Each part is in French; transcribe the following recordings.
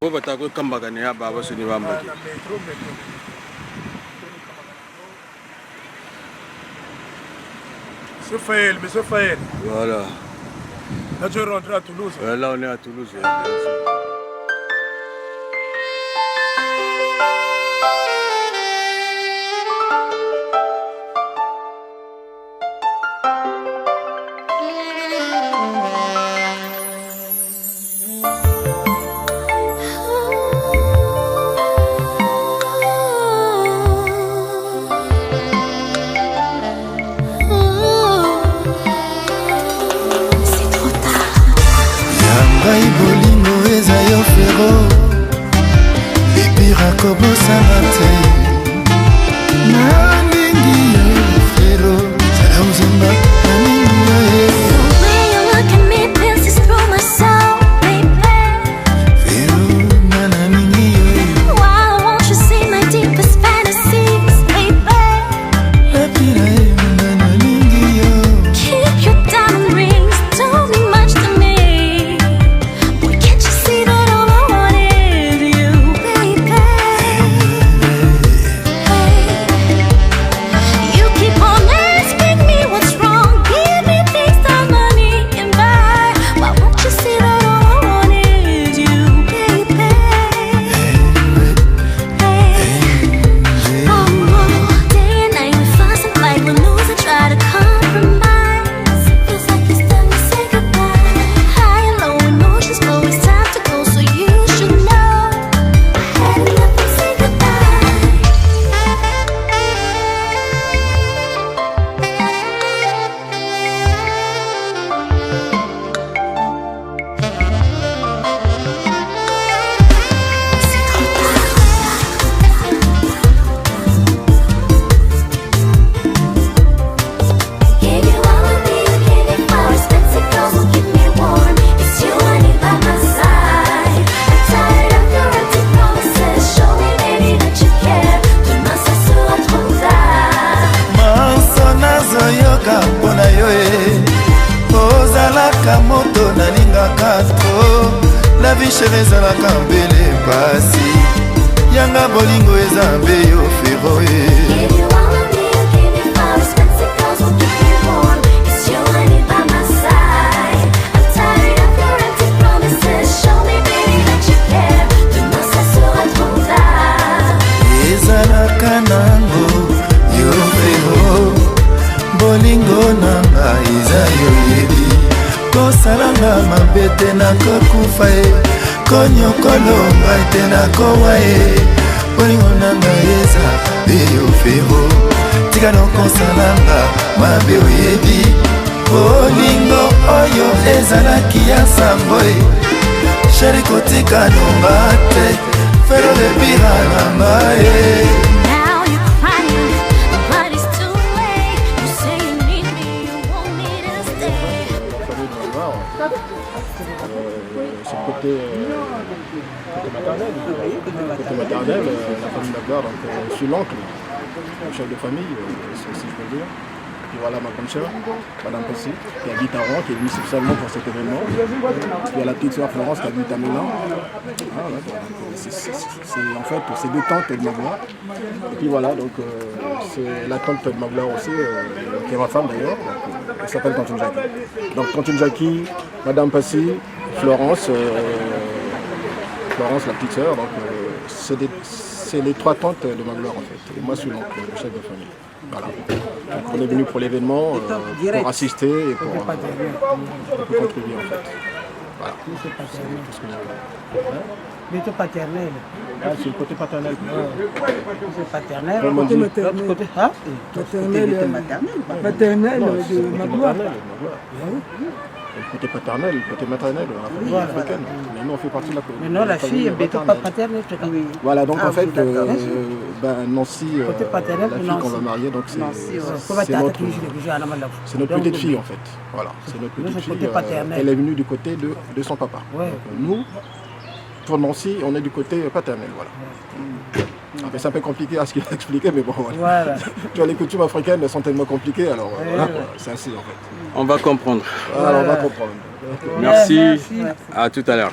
po batako kambagane ya baba suni bamba. Monsieur Faël. Voilà. Là tu es rentré à Toulouse. Là on est à Toulouse. Je suis l'oncle, le chef de famille, si je peux dire. Et voilà ma grande sœur, Madame Pessi, qui habite à Rouen, qui est venue spécialement pour cet événement. Puis il y a la petite sœur Florence qui habite à Milan. Voilà, en fait, c'est deux tantes de ma gloire. Et puis voilà, donc c'est la tante de ma gloire aussi, qui est ma femme d'ailleurs. Elle s'appelle Tantine Jackie. Donc Tantine Jackie, Madame Pessi, Florence, la petite sœur, donc c'est les trois tantes de ma gloire en fait. Et moi je suis l'oncle, le chef de famille. Voilà. Donc, on est venu pour l'événement, pour assister et pour contribuer en fait. Voilà. C'est tout ce que j'ai fait. Mais c'est paternel. Ah, c'est le côté paternel. C'est paternel. Le côté maternel. Côté, hein? Paternel de ma gloire. Le côté paternel, le côté maternel, la famille africaine. Mais nous on fait partie de la famille. Mais non, la fille, mais pas paternelle. Voilà, donc en fait, Nancy, la fille qu'on va marier, donc c'est notre petite fille en fait. Voilà, c'est notre petite fille. Elle est venue du côté de son papa. Donc, nous, pour Nancy, on est du côté paternel, voilà. C'est un peu compliqué à ce qu'il a expliqué, mais bon, voilà. Tu vois, les coutumes africaines sont tellement compliquées, alors c'est ainsi en fait. On va comprendre. Voilà, on va comprendre. Merci. À tout à l'heure.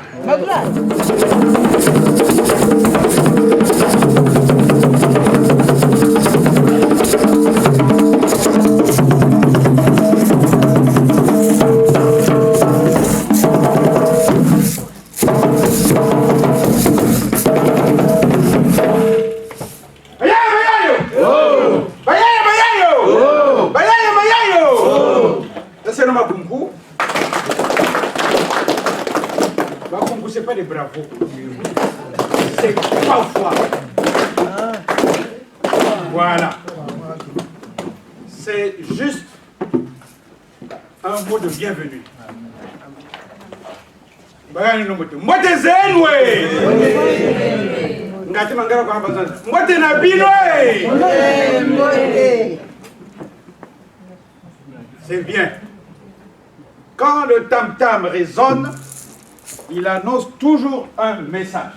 C'est pas des bravos, c'est 3 fois. Voilà. C'est juste un mot de bienvenue. Mbote zenu we. Ngati mangala kwa bazana. Mbote na bino we. C'est bien. Quand le tam-tam résonne, il annonce toujours un message.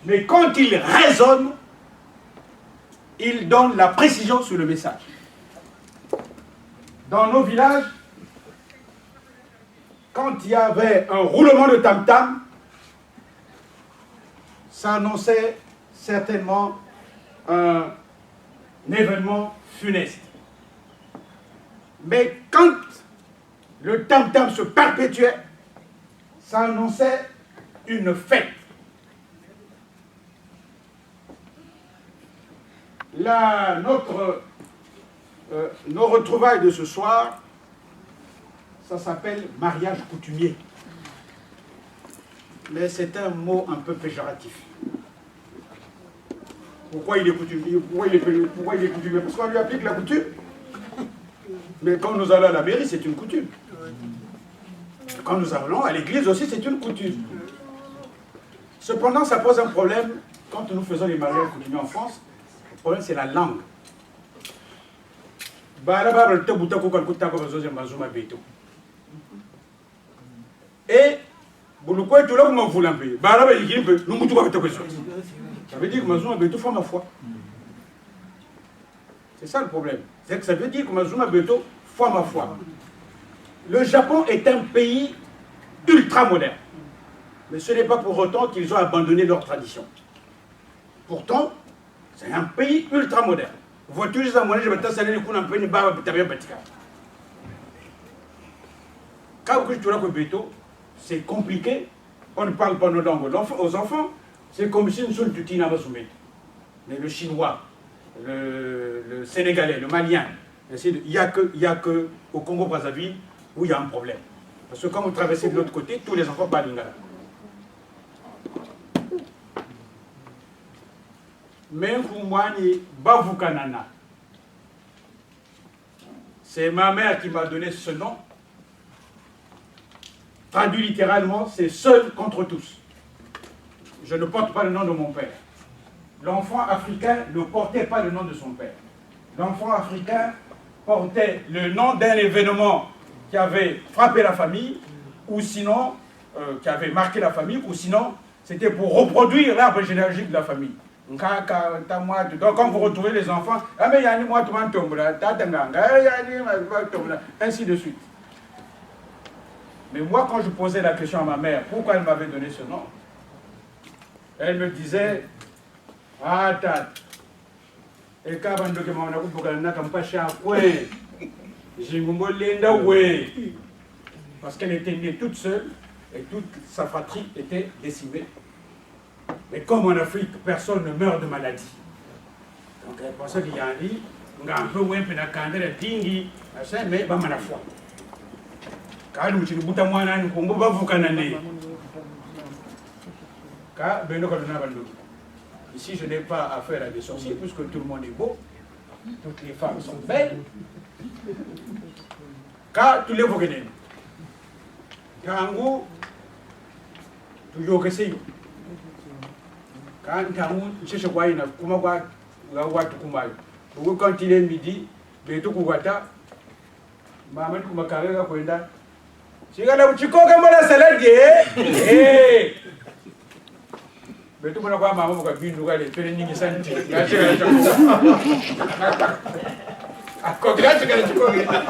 Mais quand il résonne, il donne la précision sur le message. Dans nos villages, quand il y avait un roulement de tam-tam, ça annonçait certainement un événement funeste. Mais quand le tam-tam se perpétuait, ça annonçait une fête. Là, nos retrouvailles de ce soir, ça s'appelle mariage coutumier. Mais c'est un mot un peu péjoratif. Pourquoi il est coutumier? Pourquoi il est coutumier? Parce qu'on lui applique la coutume. Mais quand nous allons à la mairie, c'est une coutume. Quand nous allons à l'église aussi, c'est une coutume. Cependant, ça pose un problème quand nous faisons les mariages coutumiers en France. Le problème, c'est la langue. Et, ça veut dire que Mazuma Beto fait ma foi. C'est ça le problème. C'est que ça veut dire que Mazuma Beto fait ma foi. Le Japon est un pays ultra moderne. Mais ce n'est pas pour autant qu'ils ont abandonné leur tradition. Pourtant, c'est un pays ultra moderne. Quand c'est compliqué, on ne parle pas nos langues aux enfants, c'est comme si nous sommes tutis dans mais le chinois, le sénégalais, le malien, il n'y a que au Congo-Brazzaville où il y a un problème. Parce que quand vous traversez de l'autre côté, tous les enfants parlent lingala. C'est ma mère qui m'a donné ce nom. Traduit littéralement, c'est seul contre tous. Je ne porte pas le nom de mon père. L'enfant africain ne portait pas le nom de son père. L'enfant africain portait le nom d'un événement qui avait frappé la famille, ou sinon, qui avait marqué la famille, ou sinon, c'était pour reproduire l'arbre généalogique de la famille. Donc, quand vous retrouvez les enfants, ainsi de suite. Mais moi, quand je posais la question à ma mère, pourquoi elle m'avait donné ce nom, elle me disait, ah, tat, et quand on parce qu'elle était née toute seule et toute sa fratrie était décimée. Mais comme en Afrique, personne ne meurt de maladie. Donc elle pensait qu'il y a un lit, on a un peu moins de candele, dingi, mais pas mal à foi. Car nous sommes tous les gens qui ont ici, je n'ai pas affaire à des sorciers, puisque tout le monde est beau, toutes les femmes sont belles. Car tous les gens Kangu, toujours que c'est. Quand je suis allé à quand il est midi, je suis allé à Chikana uchikoka mbona saladi eh betu mbona kwa mama kwa bindu kale pele nyingi sana ngacheka chakula akogracha kana chikoka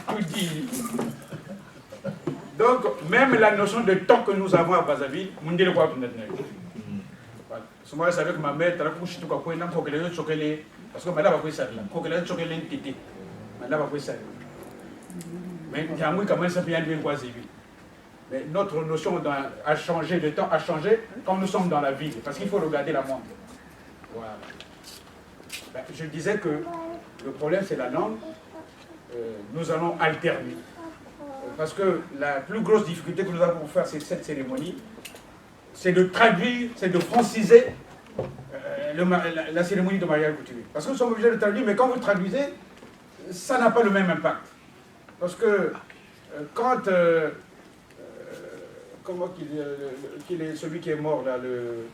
tudi Donc, même la notion de temps que nous avons à Brazzaville, on dit le quoi pour notre nez. Moi, je savais que ma mère, parce que madame a pris ça là. Mais notre notion a changé, le temps a changé quand nous sommes dans la ville, parce qu'il faut regarder la montre. Voilà. Je disais que le problème c'est la langue. Nous allons alterner. Parce que la plus grosse difficulté que nous avons pour faire cette cérémonie, c'est de traduire, c'est de franciser la cérémonie de mariage coutumier. Parce que nous sommes obligés de traduire, mais quand vous traduisez, ça n'a pas le même impact. Parce que quand... comment qu'il est celui qui est mort là, le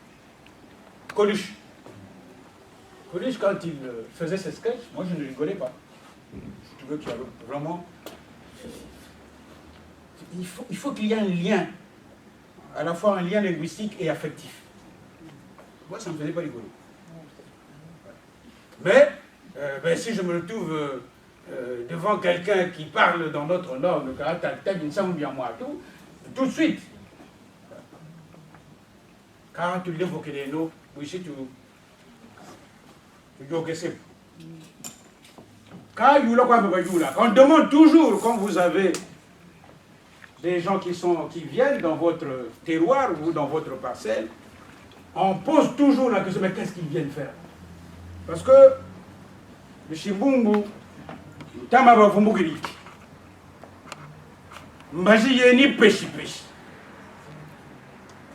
Coluche. Coluche, quand il faisait ses sketchs, moi je ne rigolais pas. Tu veux qu'il y ait vraiment... Il faut qu'il y ait un lien, à la fois un lien linguistique et affectif. Moi, ça ne me faisait pas rigoler. Mais si je me retrouve devant quelqu'un qui parle dans notre langue, tout de suite, quand tu l'évoques les noms, tu quand on demande toujours, quand vous avez des gens qui viennent dans votre terroir ou dans votre parcelle, on pose toujours la question, mais qu'est-ce qu'ils viennent faire? Parce que le Chimbungu, Tamaba Vumbugiri, Mbaji Yeni Peshi Peshi,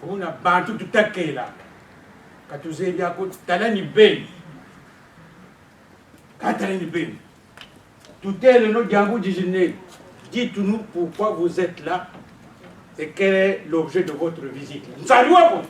on a battu tout à fait là. Quand vous avez bien écouté, Talani Ben, Talani Ben, tout est le nom d'Yangou Dijine. Dites-nous pourquoi vous êtes là et quel est l'objet de votre visite. Salut à vous.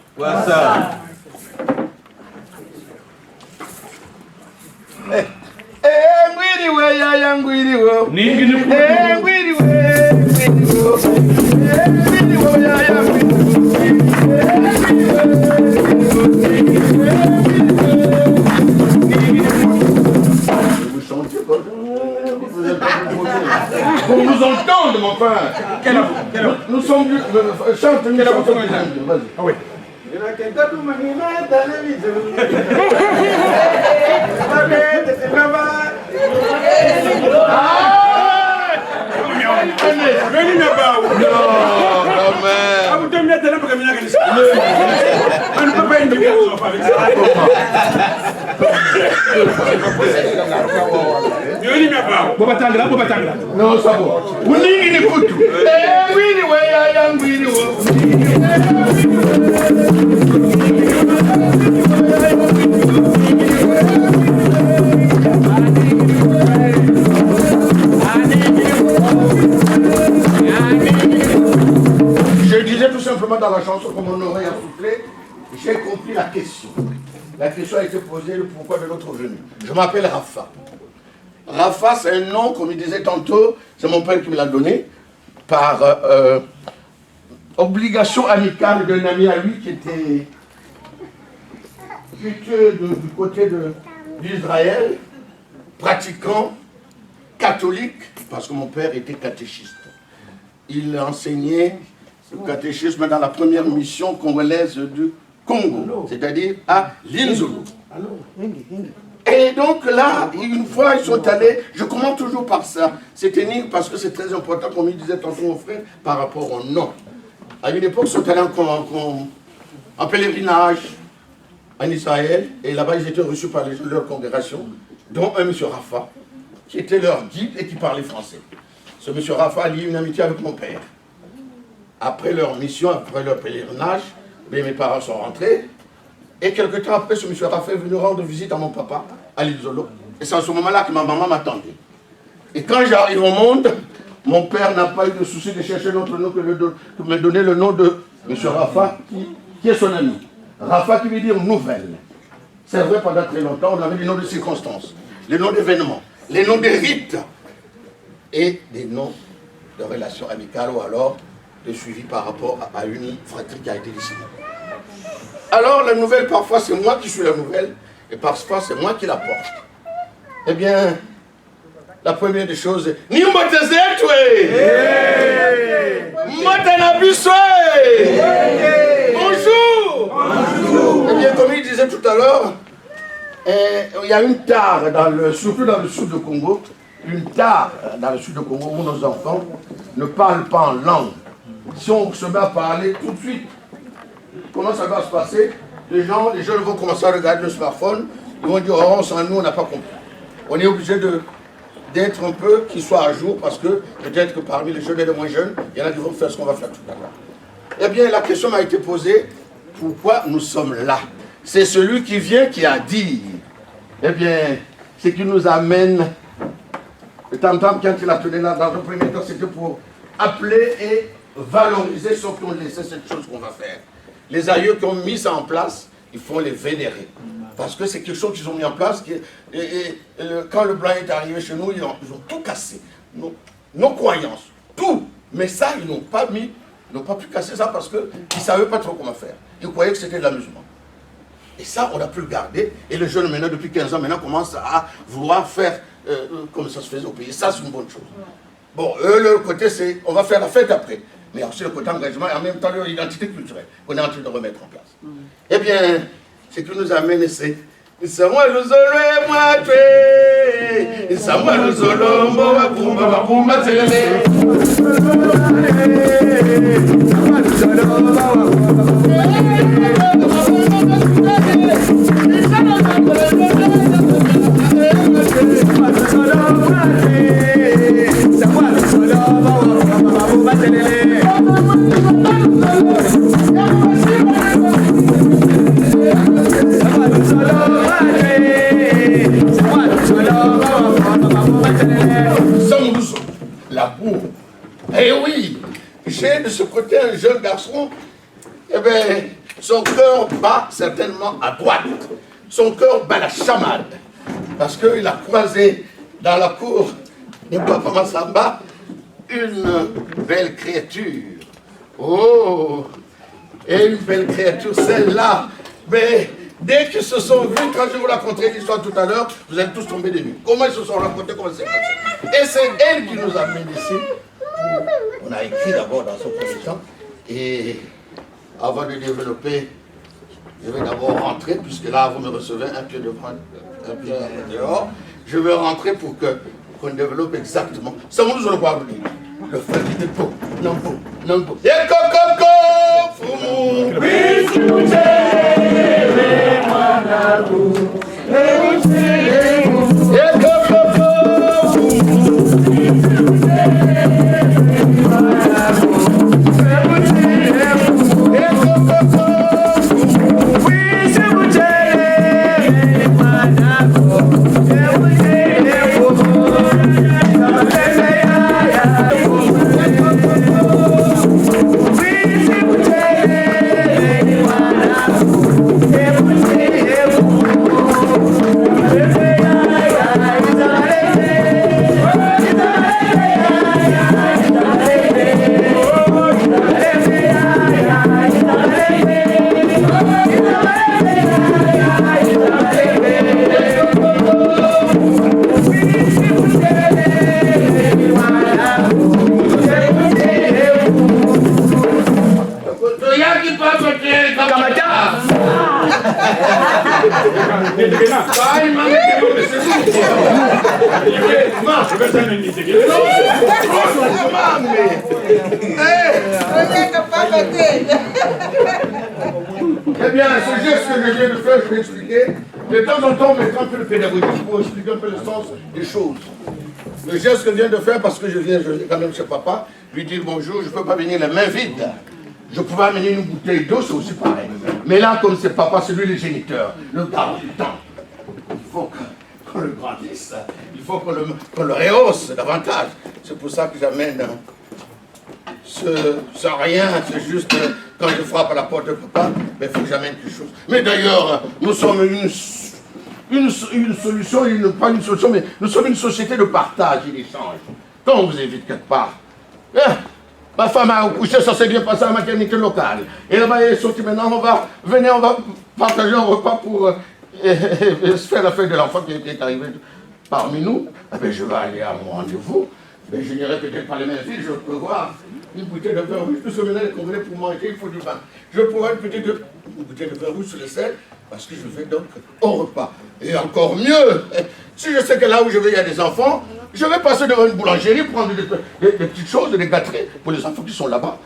Pour nous entendre, mon frère. Nous sommes... Chante une chanson. Vas-y. Ah oui. Non, ça va. Je disais tout simplement dans la chanson, comme mon oreille a soufflé, j'ai compris la question. La question a été posée, le pourquoi de notre venue. Je m'appelle Rafa. Rafa, c'est un nom, comme il disait tantôt, c'est mon père qui me l'a donné, par obligation amicale d'un ami à lui qui était plutôt du côté d'Israël, pratiquant, catholique, parce que mon père était catéchiste. Il enseignait le catéchisme dans la première mission congolaise du Congo, c'est-à-dire à Linzolo. Et donc là, une fois, ils sont allés, je commence toujours par ça, c'est énigme parce que c'est très important, comme il disait tantôt mon frère, par rapport au nom. À une époque, ils sont allés en pèlerinage en Israël, et là-bas, ils étaient reçus par les gens de leur congrégation, dont un monsieur Rafa, qui était leur guide et qui parlait français. Ce monsieur Rafa a lié une amitié avec mon père. Après leur mission, après leur pèlerinage, mes parents sont rentrés. Et quelque temps après, ce monsieur Rafa est venu rendre visite à mon papa, à l'Isolo. Et c'est à ce moment-là que ma maman m'attendait. Et quand j'arrive au monde, mon père n'a pas eu de souci de chercher notre nom que de me donner le nom de monsieur Rafa, qui est son ami. Rafa qui veut dire nouvelle. C'est vrai, pendant très longtemps, on avait des noms de circonstances, les noms d'événements, les noms des rites et des noms de relations amicales ou alors de suivi par rapport à une fratrie qui a été décidée. Alors la nouvelle, parfois c'est moi qui suis la nouvelle et parfois c'est moi qui la porte. Eh bien, la première des choses, bonjour. Eh bien, comme il disait tout à l'heure, il y a une tare, surtout dans le sud du Congo, où nos enfants ne parlent pas en langue. Si on se met à parler tout de suite, comment ça va se passer? Les jeunes vont commencer à regarder le smartphone, ils vont dire, oh, sans nous, on n'a pas compris. On est obligé d'être un peu, qu'ils soient à jour, parce que peut-être que parmi les jeunes et les moins jeunes, il y en a qui vont faire ce qu'on va faire tout à l'heure. Eh bien, la question m'a été posée, pourquoi nous sommes là? C'est celui qui vient qui a dit. Eh bien, ce qui nous amène, le tam-tam, quand il a tenu là, dans le premier temps, c'était pour appeler et valoriser ceux qui ont laissé cette chose qu'on va faire. Les aïeux qui ont mis ça en place, il faut les vénérer. Parce que c'est quelque chose qu'ils ont mis en place. Quand le blanc est arrivé chez nous, ils ont tout cassé. Nos croyances, tout. Mais ça, ils n'ont pas pu casser ça parce qu'ils ne savaient pas trop comment faire. Ils croyaient que c'était de l'amusement. Et ça, on a pu le garder. Et les jeunes, maintenant, depuis 15 ans, maintenant, commencent à vouloir faire comme ça se faisait au pays. Ça, c'est une bonne chose. Bon, eux, leur côté, c'est on va faire la fête après. Mais aussi le côté engagement et en même temps leur identité culturelle qu'on est en train de remettre en place. Eh bien, ce qui nous amène, c'est Samuel Luzolo et moi, Samuel Luzolo, Moa Pumba, Pumba, la boue. Eh oui, j'ai de ce côté un jeune garçon, eh bien, son cœur bat certainement à droite. Son cœur bat la chamade. Parce qu'il a croisé dans la cour de Papa Massamba une belle créature. Oh, et une belle créature, celle-là. Mais dès qu'ils se sont vus, quand je vous raconterai l'histoire tout à l'heure, vous allez tous tomber de nuit. Comment ils se sont rencontrés, comment c'est passé. Et c'est elle qui nous amène ici. On a écrit d'abord dans son premier temps. Et avant de développer, je vais d'abord rentrer, puisque là, vous me recevez un pied devant, un pied dehors. Je vais rentrer pour qu'on développe exactement. Ça nous le voir venir. Le frère qui était beau, non beau, non beau. Et coco, fumu. Eh bien, ce geste que je viens de faire, je vais expliquer. De temps en temps, on mettra un peu de pédagogie pour expliquer un peu le sens des choses. Le geste que je viens de faire, parce que je viens quand même chez papa, lui dire bonjour, je ne peux pas venir les mains vides. Je pouvais amener une bouteille d'eau, c'est aussi pareil. Mais là, comme c'est papa, c'est lui le géniteur, le garant du temps. Il faut qu'on le grandisse, il faut qu'on le rehausse davantage. C'est pour ça que j'amène sans rien, c'est juste quand je frappe à la porte de papa, il faut que j'amène quelque chose. Mais d'ailleurs, nous sommes une solution, pas une solution, mais nous sommes une société de partage et d'échange. Quand on vous invite quelque part, ma femme a accouché, ça s'est bien passé à la maternité locale. Et là-bas, elle est sortie maintenant, on va partager un repas pour se faire la fête de l'enfant qui est arrivé. parmi nous, eh bien, je vais aller à mon rendez-vous. Mais je n'irai peut-être pas les mêmes villes, je peux voir une bouteille de vin rouge, tout ce ménage qu'on voulait pour manger, il faut du vin. Je peux voir une bouteille de vin rouge sur le sel, parce que je vais donc au repas. Et encore mieux, si je sais que là où je vais, il y a des enfants, je vais passer devant une boulangerie, prendre des petites choses, des gâteries pour les enfants qui sont là-bas.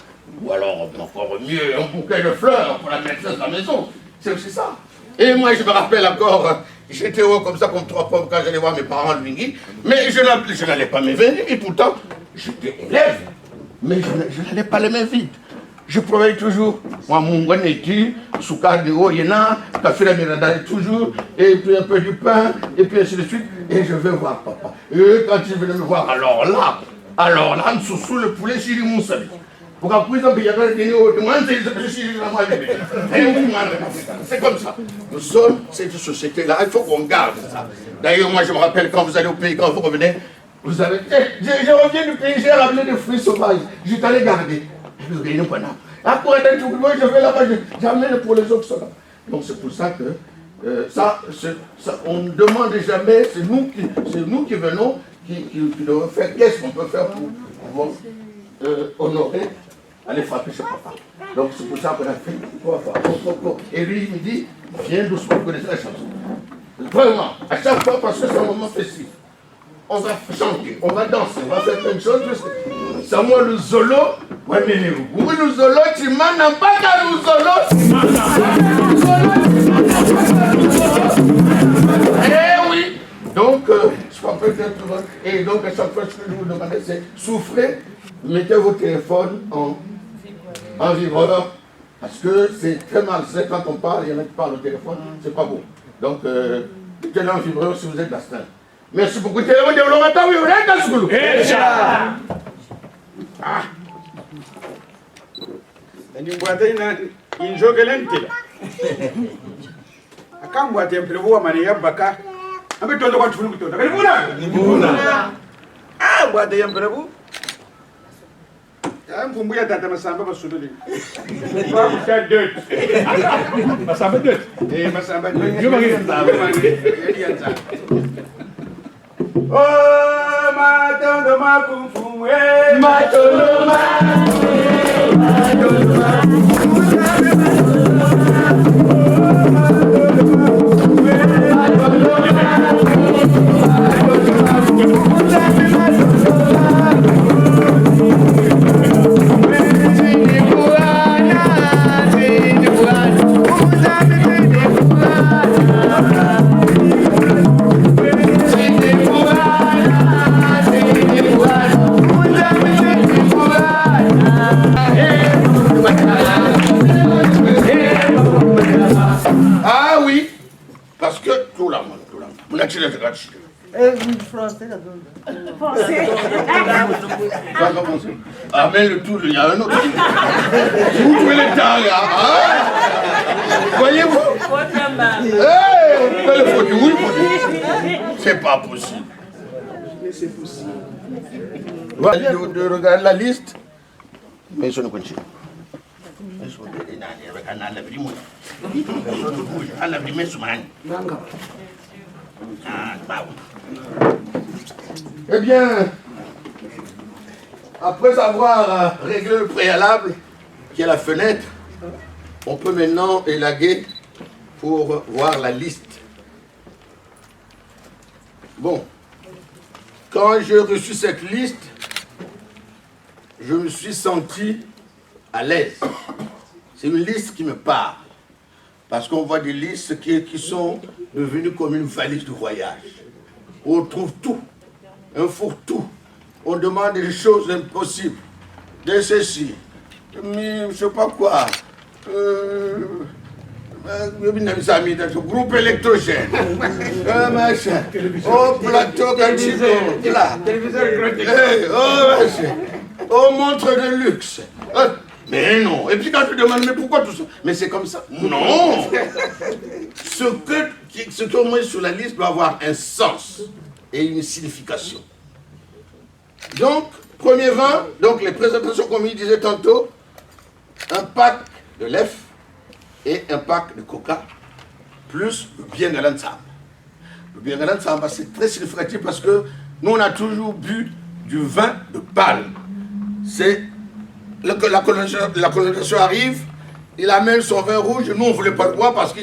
Ou alors, encore mieux, un bouquet de fleurs pour la maîtresse de la maison. C'est aussi ça. Et moi, je me rappelle encore, j'étais haut comme ça, comme 3 pommes, quand j'allais voir mes parents de Lingui, mais je n'allais pas me venir, et pourtant, j'étais élève, mais je n'allais pas les mains vides. Je prenais toujours, moi, mon greneti, soukar de haut, yéna, café la miranda, toujours, et puis un peu du pain, et puis ainsi de suite, et je vais voir papa. Et quand il venait me voir, alors là, sous le poulet, j'ai dit mon salut. Pour qu'après, il y avait des c'est comme ça. Nous sommes cette société-là, il faut qu'on garde ça. D'ailleurs, moi, je me rappelle quand vous allez au pays, quand vous revenez, vous avez. Je reviens du pays, j'ai ramené des fruits sauvages. J'étais allé garder. Après, je vais là-bas, j'amène pour les autres soldats. Donc, c'est pour ça que on ne demande jamais, c'est nous qui venons, qui devons faire. Qu'est-ce qu'on peut faire pour pouvoir honorer, aller frapper chez papa. Donc, c'est pour ça qu'on a fait. Et lui, il me dit, viens doucement, vous connaissez la chanson. Vraiment, à chaque fois, parce que c'est un moment festif. On va chanter, on va danser, on va faire plein de choses. C'est moi le Zolo. Ouais, mais oui, le Zolo, tu m'en as pas qu'à le Zolo. Eh oui. Donc, je crois peut-être. Et donc, à chaque fois, ce que je vous demande, c'est souffrez, mettez vos téléphones en vibreur. Parce que c'est très mal. C'est quand on parle, il y en a qui parlent au téléphone, c'est pas beau. Donc, mettez-le en vibreur si vous êtes d'astreinte. Merci beaucoup. Téléphone développement, oui, vous êtes dans ce boulot. Ah. Oh, matando macumfumé, Matolo, ah oui, parce que tout la monde, vous n'avez pas de gratuit. Ah mais le tout, il y a un autre. Vous pouvez le temps là, hein? Voyez-vous? Oui, c'est pas possible. Mais c'est possible. De regarder la liste, mais je ne continue. Eh bien, après avoir réglé le préalable, qui est la fenêtre, on peut maintenant élaguer pour voir la liste. Bon, quand j'ai reçu cette liste, je me suis senti à l'aise. C'est une liste qui me parle. Parce qu'on voit des listes qui sont devenues comme une valise de voyage. On trouve tout, un fourre-tout. On demande des choses impossibles. De ceci, mais je sais pas quoi. Groupe électrogène. Machin. Oh, plateau, là. Oh, machin. Oh, montre de luxe. Mais non. Et puis quand tu demandes, mais pourquoi tout ça? Mais c'est comme ça. Non. Ce qu'on met sur la liste doit avoir un sens et une signification. Donc, premier vin, donc les présentations comme il disait tantôt, un pack de lait et un pack de coca, plus le bien de l'ensemble. Le Bienganan Samba, c'est très significatif parce que nous, on a toujours bu du vin de palme. C'est la colonisation arrive, il amène son vin rouge, nous on ne voulait pas le boire parce que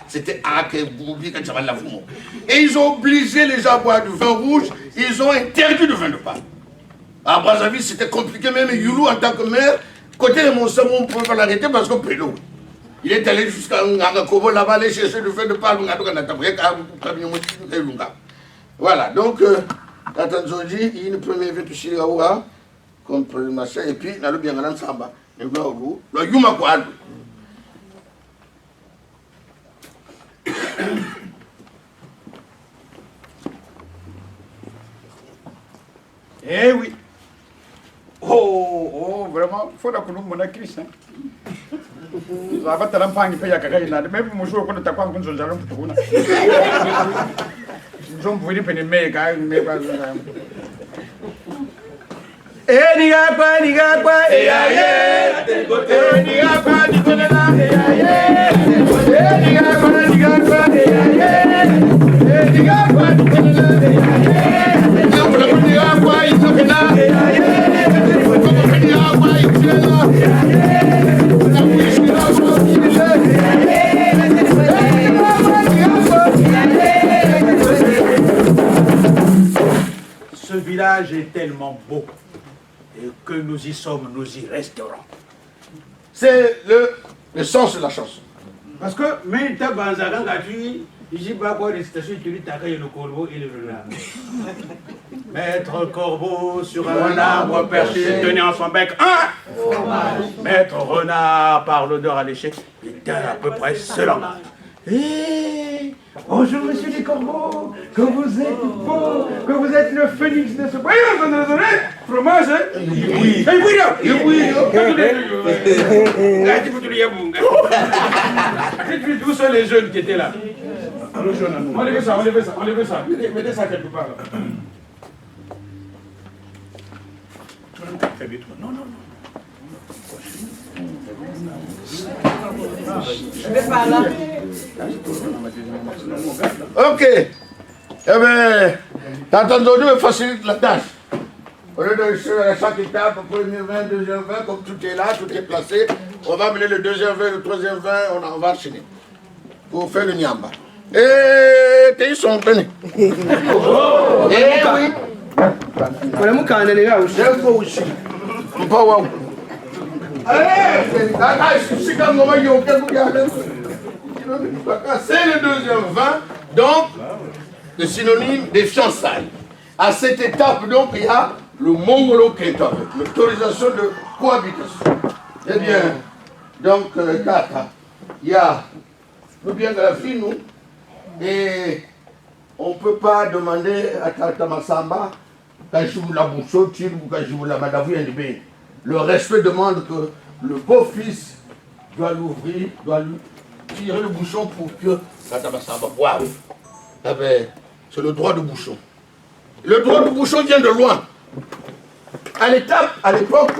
c'était Akeboubi quand la Fumo. Et ils ont obligé les gens à boire du vin rouge, ils ont interdit le vin de palme. À Brazzaville, c'était compliqué, même Youlou en tant que maire, côté de mon on ne pouvait pas l'arrêter parce que Pélo. Il est allé jusqu'à Ngakobo là-bas, aller chercher du vin de palme. Voilà, donc, Tatanzoji, il y a une première vue de Chiliaoua, contre le machin, et puis, dans le Bienganan Samba, le Yuma Kouad. Eh oui. Oh, vraiment, il faut que nous monnaie Christ. Ça va te l'emprunter payer à Kakaïna. Même mon jour, quand tu as pas un jour, j'allais pour toi. Je me voulais payer mes gars, mais pas. Eh, diga quoi, eh, aïe, eh, diga quoi, eh, aïe, eh, diga quoi, eh, aïe, eh, diga quoi, Ce village est tellement beau et que nous y sommes, nous y resterons. C'est le sens de la chanson. Parce que maintenant, Banzagan gratuit, ici, Bako, les stations utilisent Takaï le corbeau et le renard. Maître corbeau sur un arbre perché, tenant son bec un. Maître renard par l'odeur alléchée, était à peu près cela. Eh, bonjour monsieur les corbeaux, que vous êtes beau, que vous êtes le phénix de ce... Fromage, hein? Oui. Où sont les jeunes qui étaient là? Enlevez ça. Mettez ça quelque part. Non. Ok. Eh bien, t'as entendu me facilite la tâche. Au lieu de à chaque étape, premier vin, deuxième vin, comme tout est là, tout est placé, on va mener le deuxième vin, le troisième vin, on va enchaîner. Pour faire le nyamba. Et t'es son venez. Eh oui. Voilà mon canne, les gars. J'aime pas aussi. Pas waouh. C'est le deuxième vin, donc le synonyme des fiançailles. À cette étape, donc, il y a le mongolo qui est avec, l'autorisation de cohabitation. Eh bien, donc, Kata, il y a le bien de la fille, nous, et on ne peut pas demander à Tata Massamba, quand je vous la bouchon, ou quand je vous la madavou, le respect demande que le beau-fils doit l'ouvrir, doit lui tirer le bouchon pour que Tata Massamba boive. Eh bien, c'est le droit de bouchon. Le droit de bouchon vient de loin. À l'époque,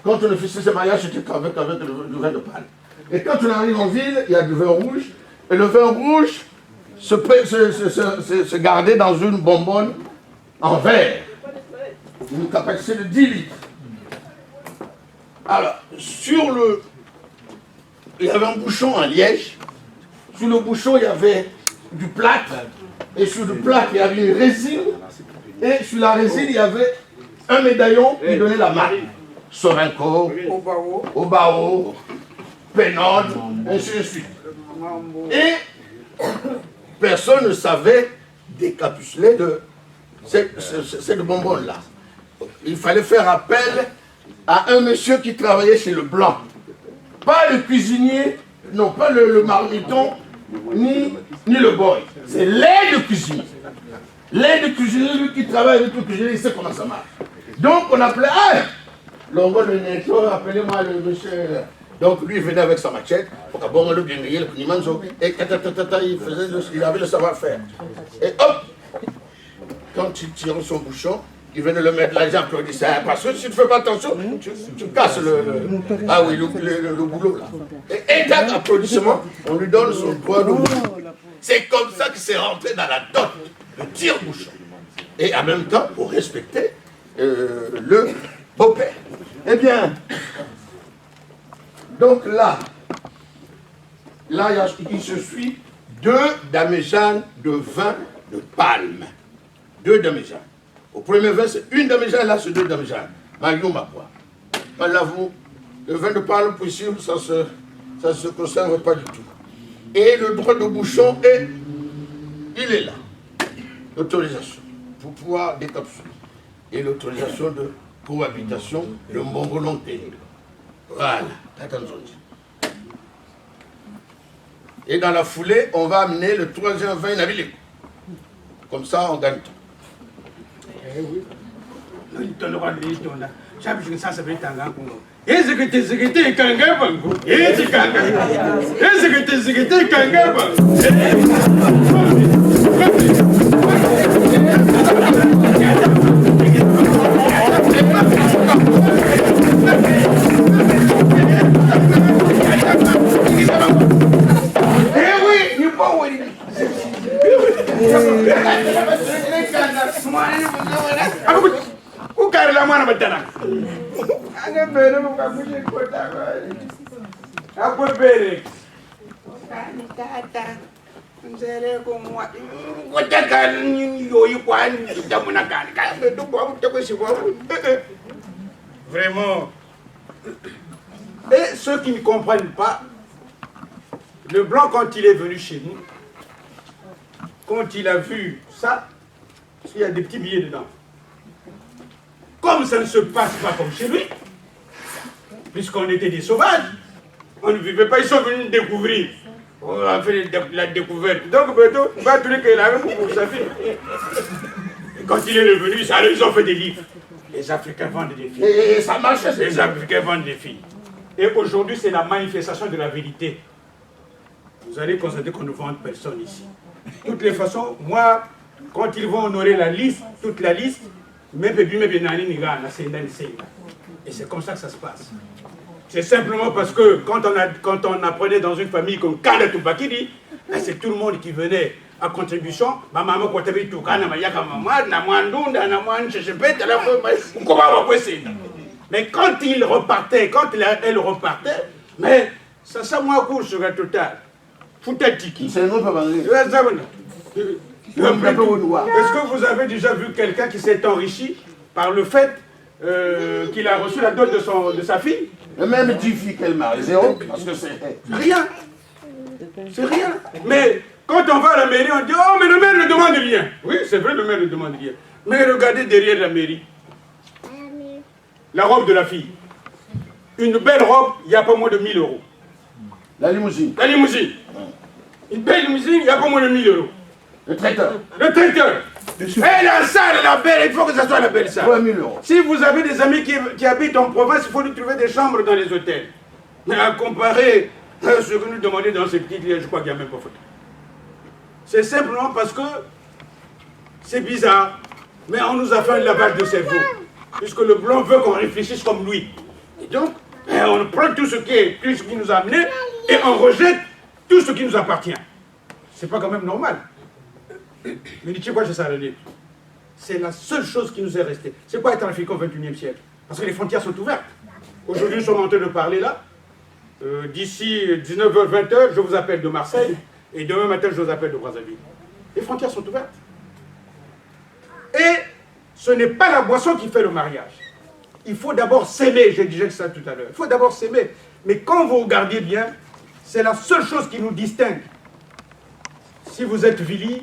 quand on faisait ce mariage, c'était avec le vin de palme. Et quand on arrive en ville, il y a du vin rouge. Et le vin rouge se gardait dans une bonbonne en verre. Une capacité de 10 litres. Alors, il y avait un bouchon en liège. Sur le bouchon, il y avait du plâtre. Et sur le plâtre, il y avait une résine. Et sur la résine, il y avait un médaillon qui donnait la marque. Sorenco, Obao, Pénode, ainsi de suite. Et personne ne savait décapuceler de cette bonbonne-là. Il fallait faire appel à un monsieur qui travaillait chez le Blanc. Pas le cuisinier, non pas le marmiton, ni le boy. C'est l'aide de cuisinier. L'aide de cuisinier, lui qui travaille avec le cuisinier, il sait comment ça marche. Donc on appelait, l'ongo le netto, appelez-moi le monsieur. Donc lui il venait avec sa machette, et il avait le savoir-faire. Et hop, quand il tire son bouchon, il venait le mettre là, les gens applaudissaient. Parce que si tu ne fais pas attention, tu casses le boulot là. Et d'un applaudissement, on lui donne son droit de bouchon. C'est comme ça que c'est rentré dans la dot, le tire-bouchon. Et en même temps, pour respecter le beau-père. Eh bien, donc là, il se suit 2 damigeanes de vin de palme. 2 damigeanes. Au premier vin, c'est 1 damigeane, là, c'est 2 damigeanes. Mayouma, quoi. Mais là, le vin de palme, possible, ça se conserve pas du tout. Et le droit de bouchon, il est là. L'autorisation pour pouvoir décapsuler. Et l'autorisation de cohabitation de mon volonté. Voilà. Attention. Et dans la foulée, on va amener le 3e vin Nabili. Comme ça, on gagne tout. Eh oui. Vraiment. Et ceux qui ne comprennent pas, le blanc, quand il est venu chez nous, quand il a vu ça, il y a des petits billets dedans. Comme ça ne se passe pas comme chez lui, puisqu'on était des sauvages, on ne vivait pas, ils sont venus découvrir. On a fait la découverte. Donc, bientôt, on va trouver qu'il a même pour sa fille. Et quand il est revenu, ça, ils ont fait des livres. Les Africains vendent des filles. Et ça marche. Les Africains vendent des filles. Et aujourd'hui, c'est la manifestation de la vérité. Vous allez constater qu'on ne vend personne ici. De toutes les façons, moi, quand ils vont honorer la liste, toute la liste, et c'est comme ça que ça se passe. C'est simplement parce que quand on apprenait dans une famille comme Kanda Toubakiri, c'est tout le monde qui venait à contribution. Mais quand il repartait, elle repartait, mais ça m'a couru sur la totale. Foutatiki. C'est nous, papa. Est-ce que vous avez déjà vu quelqu'un qui s'est enrichi par le fait qu'il a reçu la dot de sa fille? Même 10 filles qu'elle marie, zéro, parce que c'est rien. C'est rien. Mais quand on va à la mairie, on dit « Oh, mais le maire ne demande rien ». Oui, c'est vrai, le maire ne demande rien. Mais regardez derrière la mairie. La robe de la fille. Une belle robe, il n'y a pas moins de 1000 euros. La limousine. La limousine. Une belle limousine, il n'y a pas moins de 1000 euros. Le traiteur. Le traiteur. Et la salle, la belle, il faut que ça soit la belle salle. 3000 euros. Si vous avez des amis qui habitent en province, il faut lui trouver des chambres dans les hôtels. Mais à comparer à ce que nous demandons dans ces petites lieux, je crois qu'il n'y a même pas photo. C'est simplement parce que c'est bizarre, mais on nous a fait un lavage de cerveau. Puisque le blanc veut qu'on réfléchisse comme lui. Et donc, on prend tout ce qui nous a amené et on rejette tout ce qui nous appartient. C'est pas quand même normal. Mais tu sais quoi, je sais rien. C'est la seule chose qui nous est restée. C'est quoi être un Africain au XXIe siècle? Parce que les frontières sont ouvertes. Aujourd'hui, nous sommes en train de parler là. D'ici 19h, 20h, je vous appelle de Marseille. Et demain matin, je vous appelle de Brazzaville. Les frontières sont ouvertes. Et ce n'est pas la boisson qui fait le mariage. Il faut d'abord s'aimer, je disais ça tout à l'heure. Il faut d'abord s'aimer. Mais quand vous regardez bien, c'est la seule chose qui nous distingue. Si vous êtes Vili,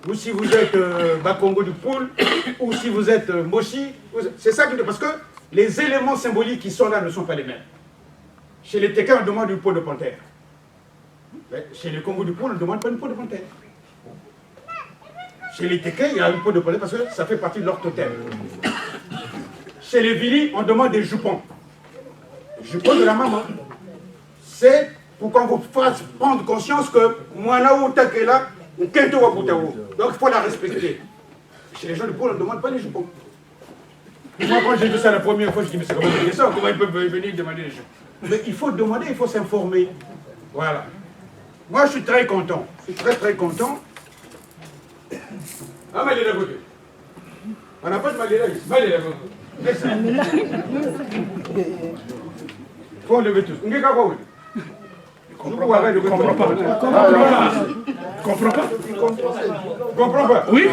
ou si vous êtes Bakongo du Poul, ou si vous êtes Moshi, c'est ça qui... Parce que les éléments symboliques qui sont là ne sont pas les mêmes. Chez les Tékins, on demande une peau de panthère. Mais chez les Congo du Poul, on ne demande pas une peau de panthère. Chez les Tékins, il y a une peau de panthère parce que ça fait partie de leur totem. Chez les Vili, on demande des jupons. Les jupons de la maman. C'est pour qu'on vous fasse prendre conscience que Mouanaou Takela, donc il faut la respecter. Chez les gens du Pôle, on ne demande pas les jupons. Moi, quand j'ai vu ça la première fois, je dis, mais c'est comment ça? Comment ils peuvent venir demander les jupons? Mais il faut demander, il faut s'informer. Voilà. Moi, je suis très content. Je suis très content. Ah, mais il est là, côté. On n'a pas de Maléla ici. Maléla, côté. Faut lever tous. On est quoi, vous? Comprends pas. Comprends pas. Oui.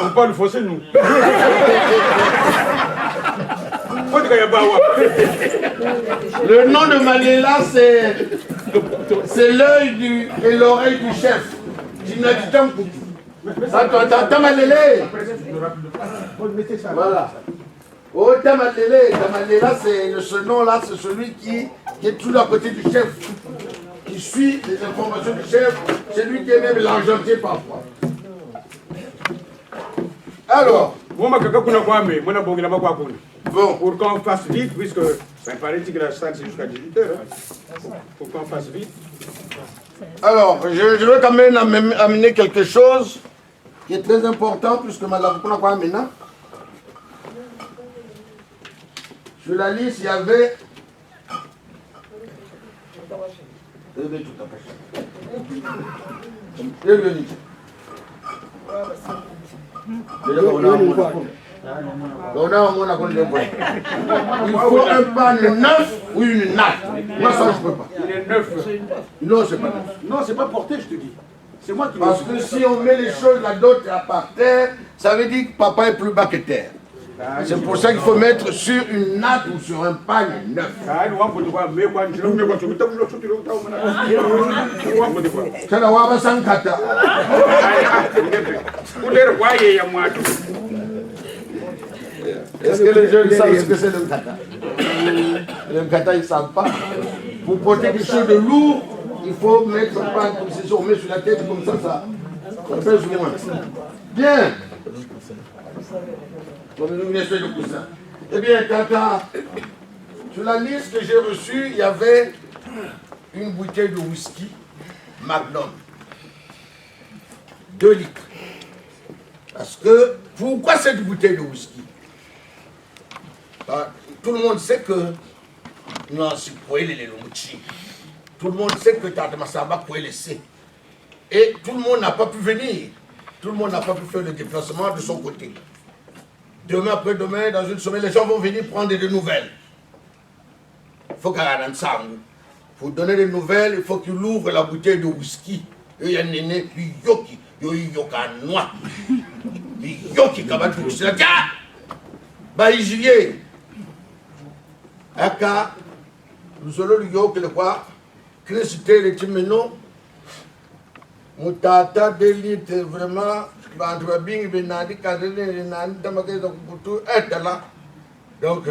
On parle français, nous. Le nom de Maléla, c'est l'œil et l'oreille du chef. T'as Malélé. Voilà. Oh, Tamalélé, c'est ce nom-là, c'est celui qui est tout à côté du chef, qui suit les informations du chef, c'est lui qui est même l'argentier parfois. Alors, bon, pour qu'on fasse vite, puisque ça me paraît que la salle c'est jusqu'à 18h, pour qu'on fasse vite. Alors, je veux quand même amener quelque chose qui est très important, puisque maintenant, sur la liste, il y avait... Il faut un pan neuf ou une natte. Moi, ça, je ne peux pas. Il est neuf. Non, c'est pas neuf. Non, c'est pas porté, je te dis. C'est moi qui Parce que si on met les choses là d'autres par terre, ça veut dire que papa est plus bas que terre. C'est pour ça qu'il faut mettre sur une natte ou sur un pan neuf. Est-ce que les jeunes savent ce que c'est le kata? Le kata, ils ne savent pas. Pour porter quelque chose de lourd, il faut mettre un pan comme si on met sur la tête, comme ça pèse moins. Bien. Eh bien, Tata, sur la liste que j'ai reçue, il y avait une bouteille de whisky Magnum. 2 litres. Parce que, pourquoi cette bouteille de whisky? Tout le monde sait que non, c'est pour les Lomuchi. Tout le monde sait que Tata Massamba peut laisser. Et tout le monde n'a pas pu venir. Tout le monde n'a pas pu faire le déplacement de son côté. Demain, après-demain, dans une semaine, les gens vont venir prendre des nouvelles. Il faut qu'il y ait ensemble. Pour donner des nouvelles, il faut qu'il ouvre la bouteille de whisky. Il y a un néné, puis yoki, il y a noix. Puis yoki, kabatou, c'est la tia! Bah, il juillet. Aka, nous allons lui dire que le quoi, Christé, les timeno, mon tata d'élite, vraiment. Donc,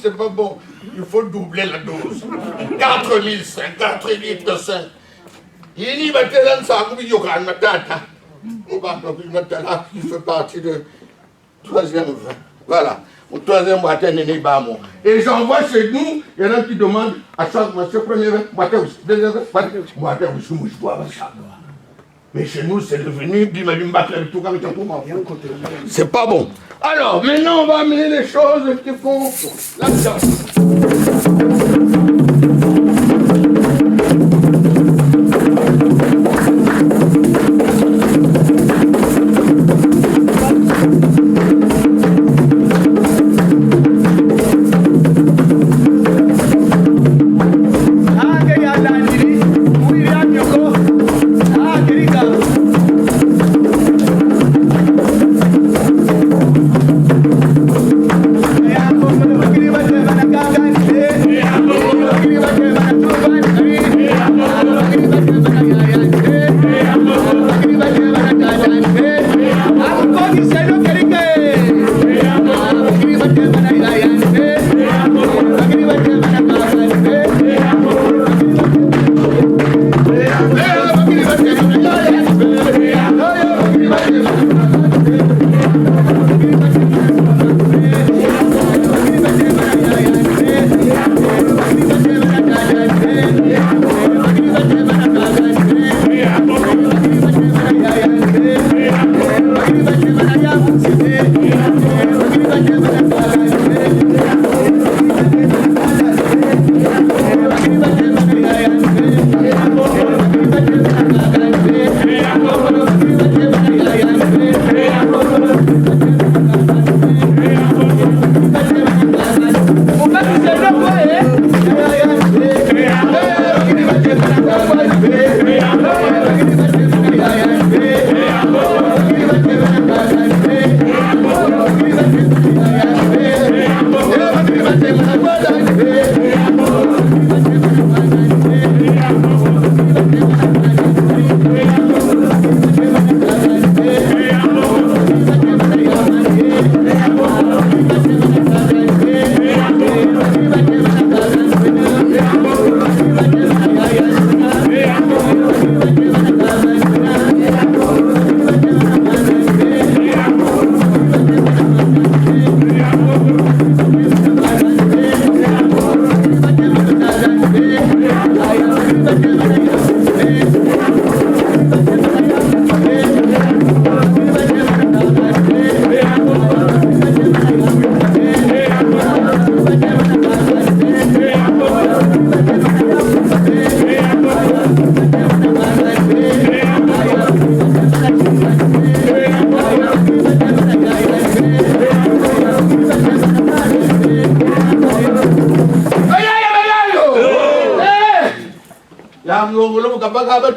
c'est pas bon. Il faut doubler la dose. 4005, 4 litres de 5. Il va te lancer ça, il y aura un matata. Il fait partie de 3e vin. Voilà. Au 3e matin, néné bamo. Et j'envoie chez nous, il y en a qui demandent à chaque monsieur, premier vin, matin, deuxième vin, matin, je dois avoir ça. Mais chez nous, c'est devenu c'est pas bon. Alors, maintenant, on va amener les choses qui font la danse.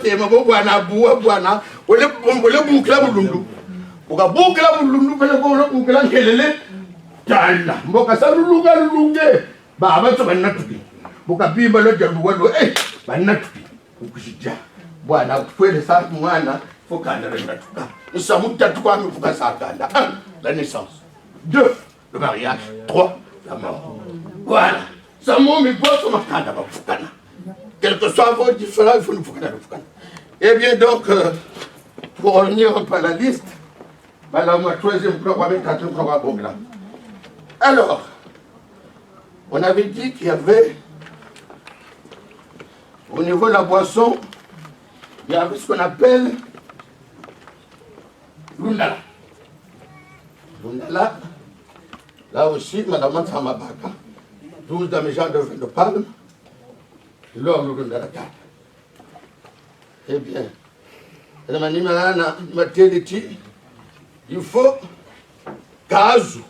tema bo bwana buwa bwana ole bukla bulundu uka bukla bulundu pele ko ole bukla ngelele tala mboka salulunga lunge baba to banna tupi boka bimba lo jaluwa lo banna tupi ukujija bwana kwele sa mwana fokanda renda tuka nous mutatu kwa mfuka sakanda 1 la naissance 2 le mariage 3 la mort voilà ça mon mi bosso makanda ba fukana quel que soit vos différents, il faut nous foutre. Eh bien, donc, pour revenir un peu à la liste, voilà, moi, troisième programme, quatrième programme, bon, là. Alors, on avait dit qu'il y avait, au niveau de la boisson, il y avait ce qu'on appelle l'undala. L'undala, là aussi, Madame Mansamabaka, 12 damigeants de vin de palme, l'homme nous donne la carte. Eh bien, il faut Kazu.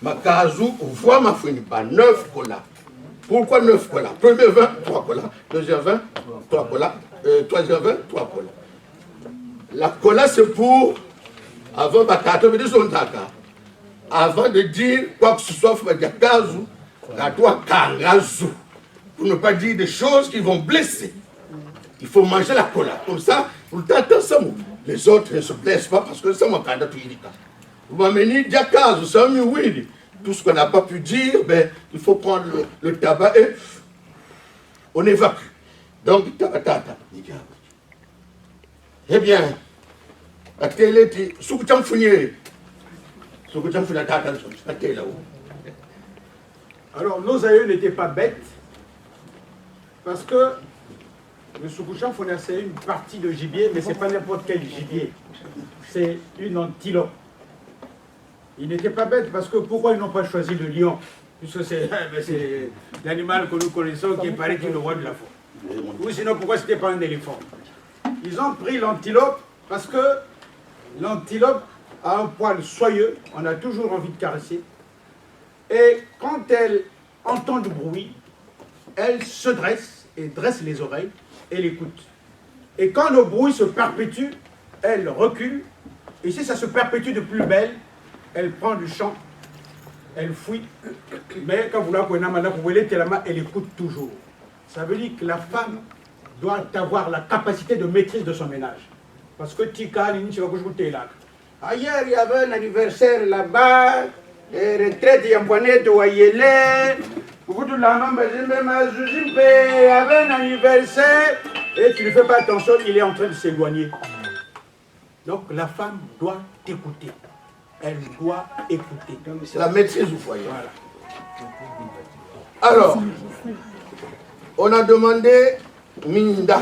Ma Kazu, voit ma fini par 9 colas. Pourquoi 9 colas? Premier 20, 3 colas. Deuxième 20, 3 colas. Troisième 20, 3 colas. La cola, c'est pour, avant de dire quoi que ce soit, il faut dire Kazu, la toi Kangazu. Pour ne pas dire des choses qui vont blesser. Il faut manger la cola. Comme ça, vous le ça. Les autres ne se blessent pas parce que c'est mon candidat. Vous m'amenez Diakaz, vous savez, oui. Tout ce qu'on n'a pas pu dire, ben, il faut prendre le tabac et on évacue. Donc, tabatata. Eh bien, la télé dit, Soukoutam Founier. Soukoutam Founier, la télé là-haut. Alors, nos aïeux n'étaient pas bêtes. Parce que le Soukoucham fournissait une partie de gibier, mais ce n'est pas n'importe quel gibier. C'est une antilope. Ils n'étaient pas bêtes parce que pourquoi ils n'ont pas choisi le lion? Puisque c'est l'animal que nous connaissons qui paraît qu'il est le roi de la forêt. Ou sinon pourquoi ce n'était pas un éléphant? Ils ont pris l'antilope parce que l'antilope a un poil soyeux, on a toujours envie de caresser. Et quand elle entend du bruit, elle se dresse et dresse les oreilles et l'écoute. Et quand le bruit se perpétue, elle recule. Et si ça se perpétue de plus belle, elle prend du champ, elle fouille. Mais quand vous la connaissez, elle écoute toujours. Ça veut dire que la femme doit avoir la capacité de maîtrise de son ménage. Parce que Tika, ailleurs, il y avait un anniversaire là-bas, retraite, il y a un bonnet de Wayele. Vous il y avait un anniversaire et tu ne fais pas attention, il est en train de s'éloigner. Donc la femme doit t'écouter. Elle doit écouter. C'est la maîtrise du foyer. Voilà. Alors, on a demandé Minda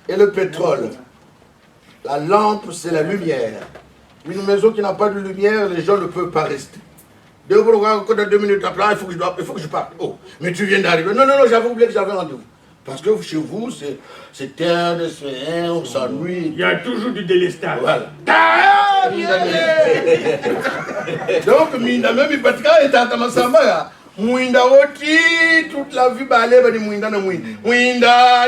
et le pétrole. La lampe, c'est la lumière. Une maison qui n'a pas de lumière, les gens ne peuvent pas rester. Deux minutes après, il faut que je parte. Oh, mais tu viens d'arriver. Non, j'avais oublié que j'avais rendez-vous. Parce que chez vous, c'est terne, on s'ennuie. Il y a toujours du délestage. Voilà. Donc, Minda, même Patika est à Tamasamba. Mouinda Oti, toute la vie, balé, bah, Mouinda, Mouinda,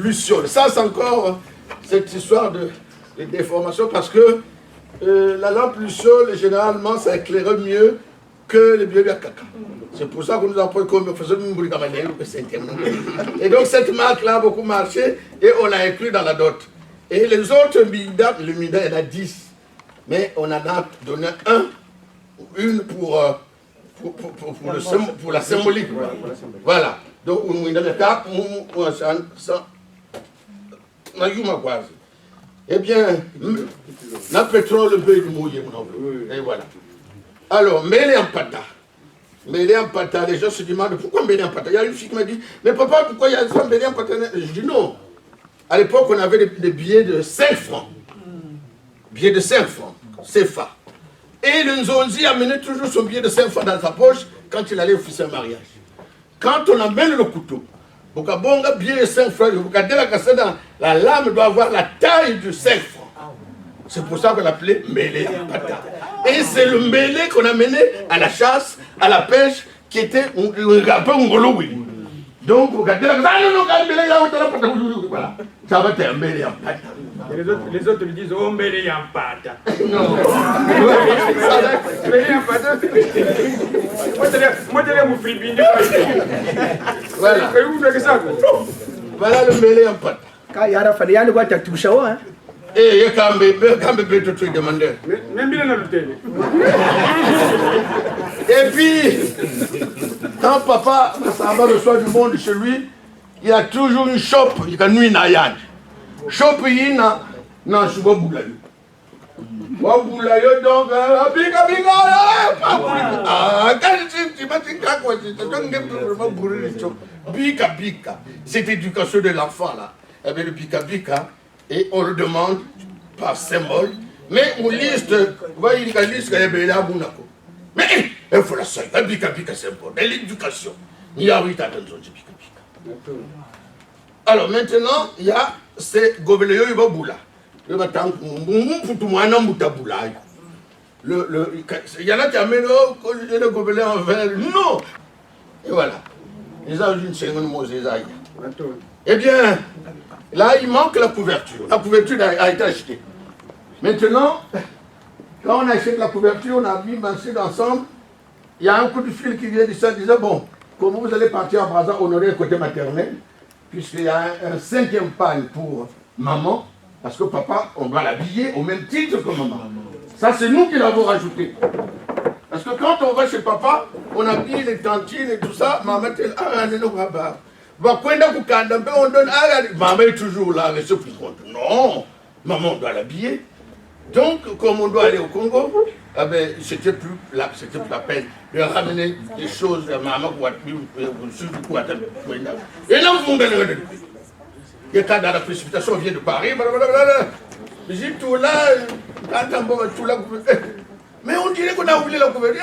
Luciole. Ça, c'est encore cette histoire de déformation parce que la lampe Luciole, généralement, ça éclaire mieux que le bébé à caca. C'est pour ça que nous employons comme et donc, cette marque-là a beaucoup marché et on l'a inclus dans la dot. Et les autres Mida, le Mida, il y en a 10. Mais on en a donné une pour la symbolique. Voilà. Donc, on a eh bien, la pétrole peut être mouillé, et voilà. Alors, mêlé en pata. Mêlé en pata, les gens se demandent pourquoi mêlé en pata. Il y a une fille qui m'a dit, mais papa, pourquoi il y a ça mêlé en pata? Je dis non. À l'époque, on avait des billets de 5 francs. Billets de 5 francs, CFA. Et le Nzonzi amenait toujours son billet de 5 francs dans sa poche quand il allait officier un mariage. Quand on amène le couteau, Bokabonga, billet de 5 francs, la lame doit avoir la taille de 5 francs. C'est pour ça qu'on l'appelait mêlé en pata. Et c'est le mêlé qu'on a mené à la chasse, à la pêche, qui était un peu ngoloui. Donc, vous regardez la voilà. Ça va être un mêlé en pata. Et les autres lui disent, oh, mêlé en pata. Non. Mêlé en pata. Moi, je l'ai mon fribine. Voilà. Voilà le mêlé en pata. Quand il y a un il y a tout ça. Et quand bébé tout de demander. Même bien dans le télé. Et puis, quand papa Massamba reçoit du monde chez lui, il a toujours une shop, il a nuit nayan. Shop il na suba boulayo. Wa boulayo donc binga quand tu m'as quoi vraiment bourré bika. C'est l'éducation de l'enfant là. Avec le bika. Et on le demande par symbole. Mais on liste, vous voyez, il y a une liste qui est là, mais il faut la seule, un bika symbole, de l'éducation. Il y a 8 ans de bika. Alors maintenant, il y a ces gobeléos, il va boula. Il y en a qui amènent le gobelet en verre. Non! Et voilà. Ils ont une seconde mosaïque. Eh bien, là, il manque la couverture. La couverture a été achetée. Maintenant, quand on achète la couverture, on a mis Mancé ensemble. Il y a un coup de fil qui vient de ça, disant, bon, comment vous allez partir à Brazza honorer le côté maternel, puisqu'il y a un 5e pagne pour maman, parce que papa, on doit l'habiller au même titre que maman. Ça, c'est nous qui l'avons rajouté. Parce que quand on va chez papa, on habille les tantines et tout ça, maman, on donne maman est toujours là, mais c'est plus compte. Non, maman on doit l'habiller. Donc, comme on doit aller au Congo, c'était plus la peine de ramener des choses à maman et là, vous m'avez dit, dans la précipitation, on vient de Paris, j'ai tout là, tout là, mais on dirait qu'on a oublié la couverture.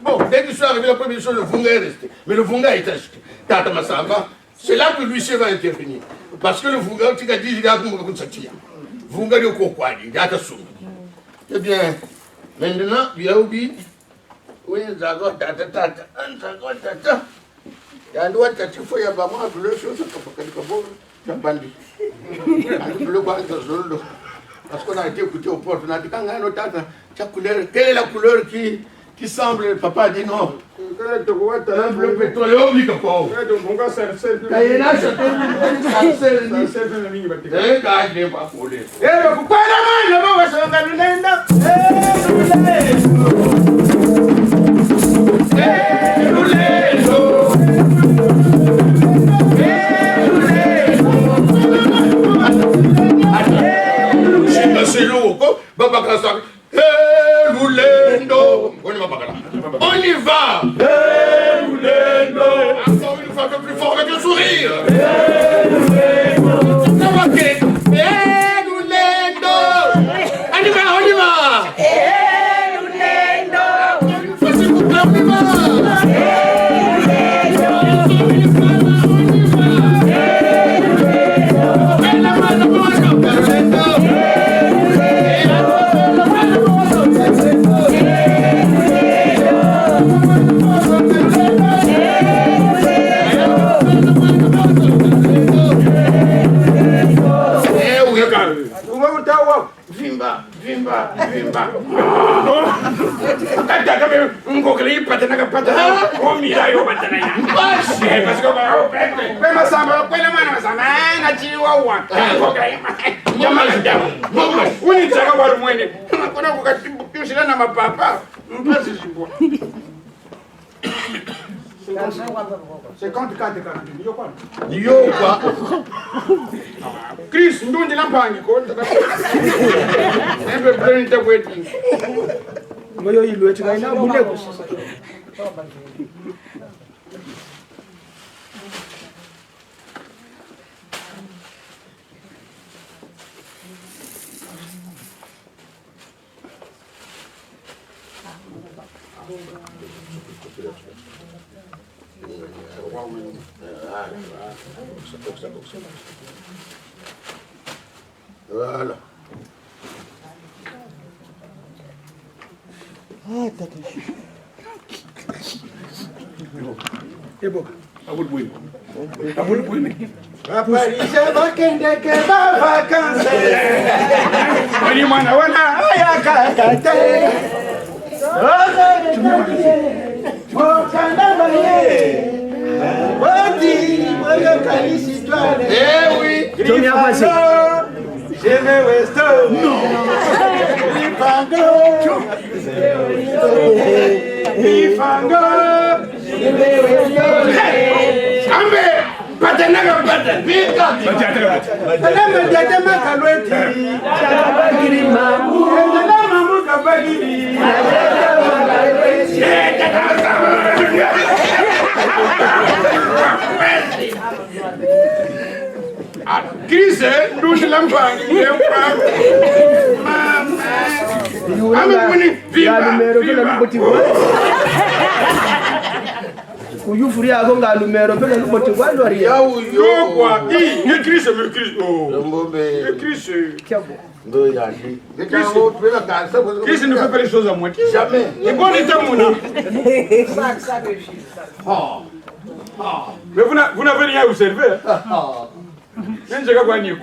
Bon, dès qu'il soit arrivé, la première chose, le Vunga est resté. Mais le Vunga est acheté. Tata Massamba, c'est là que l'huissier va intervenir. Parce que le Vunga, tu as dit, il y a un Vunga de Kokwadi, il y a un Sungi. Eh bien, maintenant, il y a oublié. Oui, Zago, tata. Il y a un doigt, il faut y avoir moi, le chose, il y a un bandit. Le bandit, Parce qu'on a été écouté aux portes, on a dit, quand on a notre couleur, quelle est la couleur qui semble, le papa a dit non. Un bleu pétrole, on dit que quoi. C'est lourd, on y va. Encore une fois, un peu plus fort avec le sourire. On y va. Vimba. C'est quand tu as des caractères. Yo quoi? Chris, nous dit l'empangue. Un peu plus de waiting. Moi, il doit être là, il a boulé. Voilà. C'est bon. Eh oui. Chris, nous dit l'empangue. Kuyufuria agonga numero pele lubote gwalo ari. Yo kwa. Ni Chris. Chris ne fait pas les choses à moitié. Jamais. Et bon état mon. Mais vous n'avez rien à vous servir. Je ne sais pas quoi dire.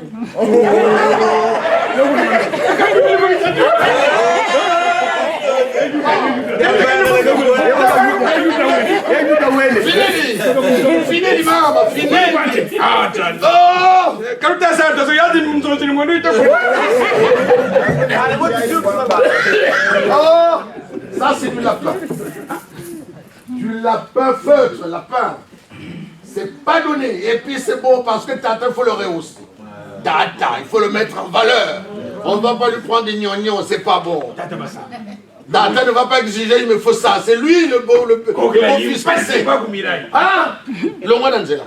Fineli mama, fineli. Ah, oh, quand tu as ça, tu as dit nous sommes une minute. Oh, ça c'est du lapin. Du lapin feutre, lapin. C'est pas donné. Et puis c'est bon parce que Tata, il faut le rehausser. Tata, il faut le mettre en valeur. On ne va pas lui prendre des gnognons, c'est pas bon. Tata ne va pas exiger, il me faut ça. C'est lui le beau fils. C'est pas vous, Mirai. Ah, le roi d'Angela.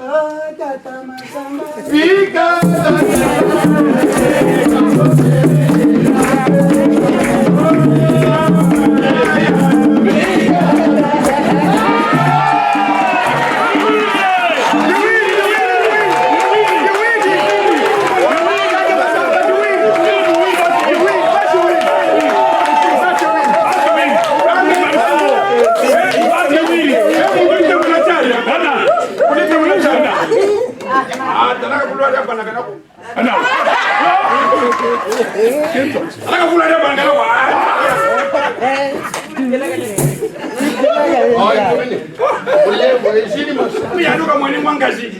Origine, ma chère. Mais il y a nous comme on est moins gazé.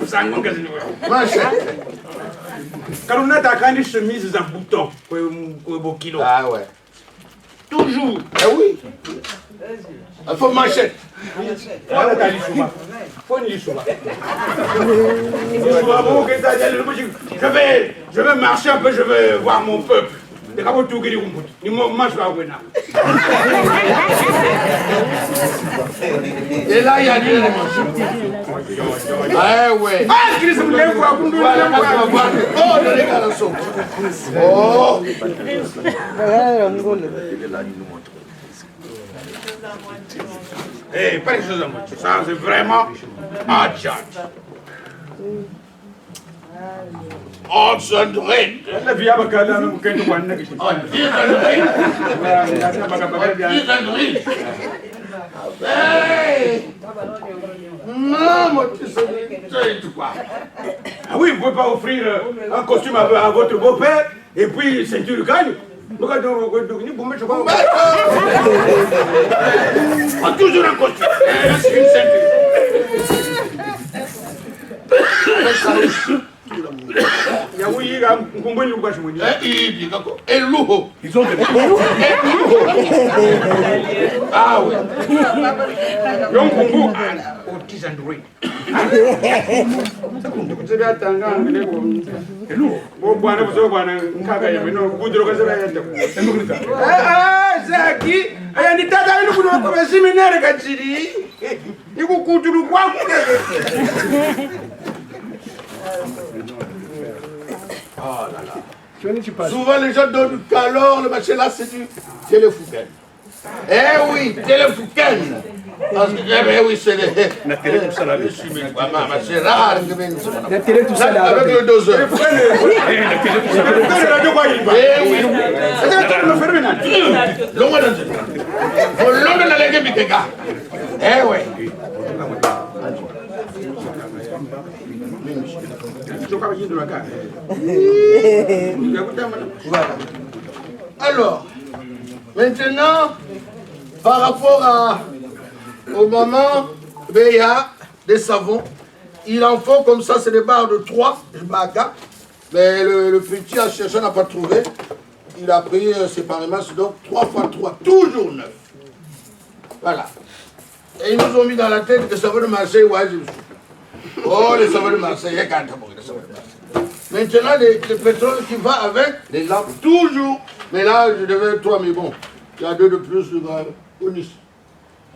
Ça moins gazé. Ma chère. Quand on a ta grande chemise en bouton, au kilo. Ah ouais. Toujours. Ah oui. Il faut manchette. Je vais marcher un peu, je vais voir mon peuple. Et là, il y a des manchettes. Ah ouais. Ah, Christ, vous voulez voir, vous voulez voir. Oh, le régal son. Oh. Eh, pas les choses à moi. Ça, c'est vraiment un judge. Odds and red. La vie à Bakala, nous pouvons voir un nègre. Non, moi, tu sais quoi. Ah oui, vous ne pouvez pas offrir un costume à votre beau-père et puis ceinture gagne. Toujours un costume. Une ceinture. Ils ont des Ah oui. Souvent les gens donnent du calor, le machin là c'est du téléfouken. Eh oui, téléfouken. Parce que, eh bien oui, c'est les... C'est rare que La télé tout ça avec le doseur. Eh oui. Longue dans la langue bitega. Eh oui. Alors, maintenant, par rapport au maman, il y a des savons. Il en faut comme ça, c'est des barres de 3, mais le petit à chercher n'a pas trouvé. Il a pris séparément, donc 3 fois 3, toujours 9. Voilà. Et ils nous ont mis dans la tête que ça savons de Marseille, ouais, je me suis. Oh, les savons de Marseille, il y a quand même les savons de Marseille. Maintenant, le pétrole qui va avec, les lampes, toujours. Mais là, je devais 3, mais bon, il y a 2 de plus, bonus.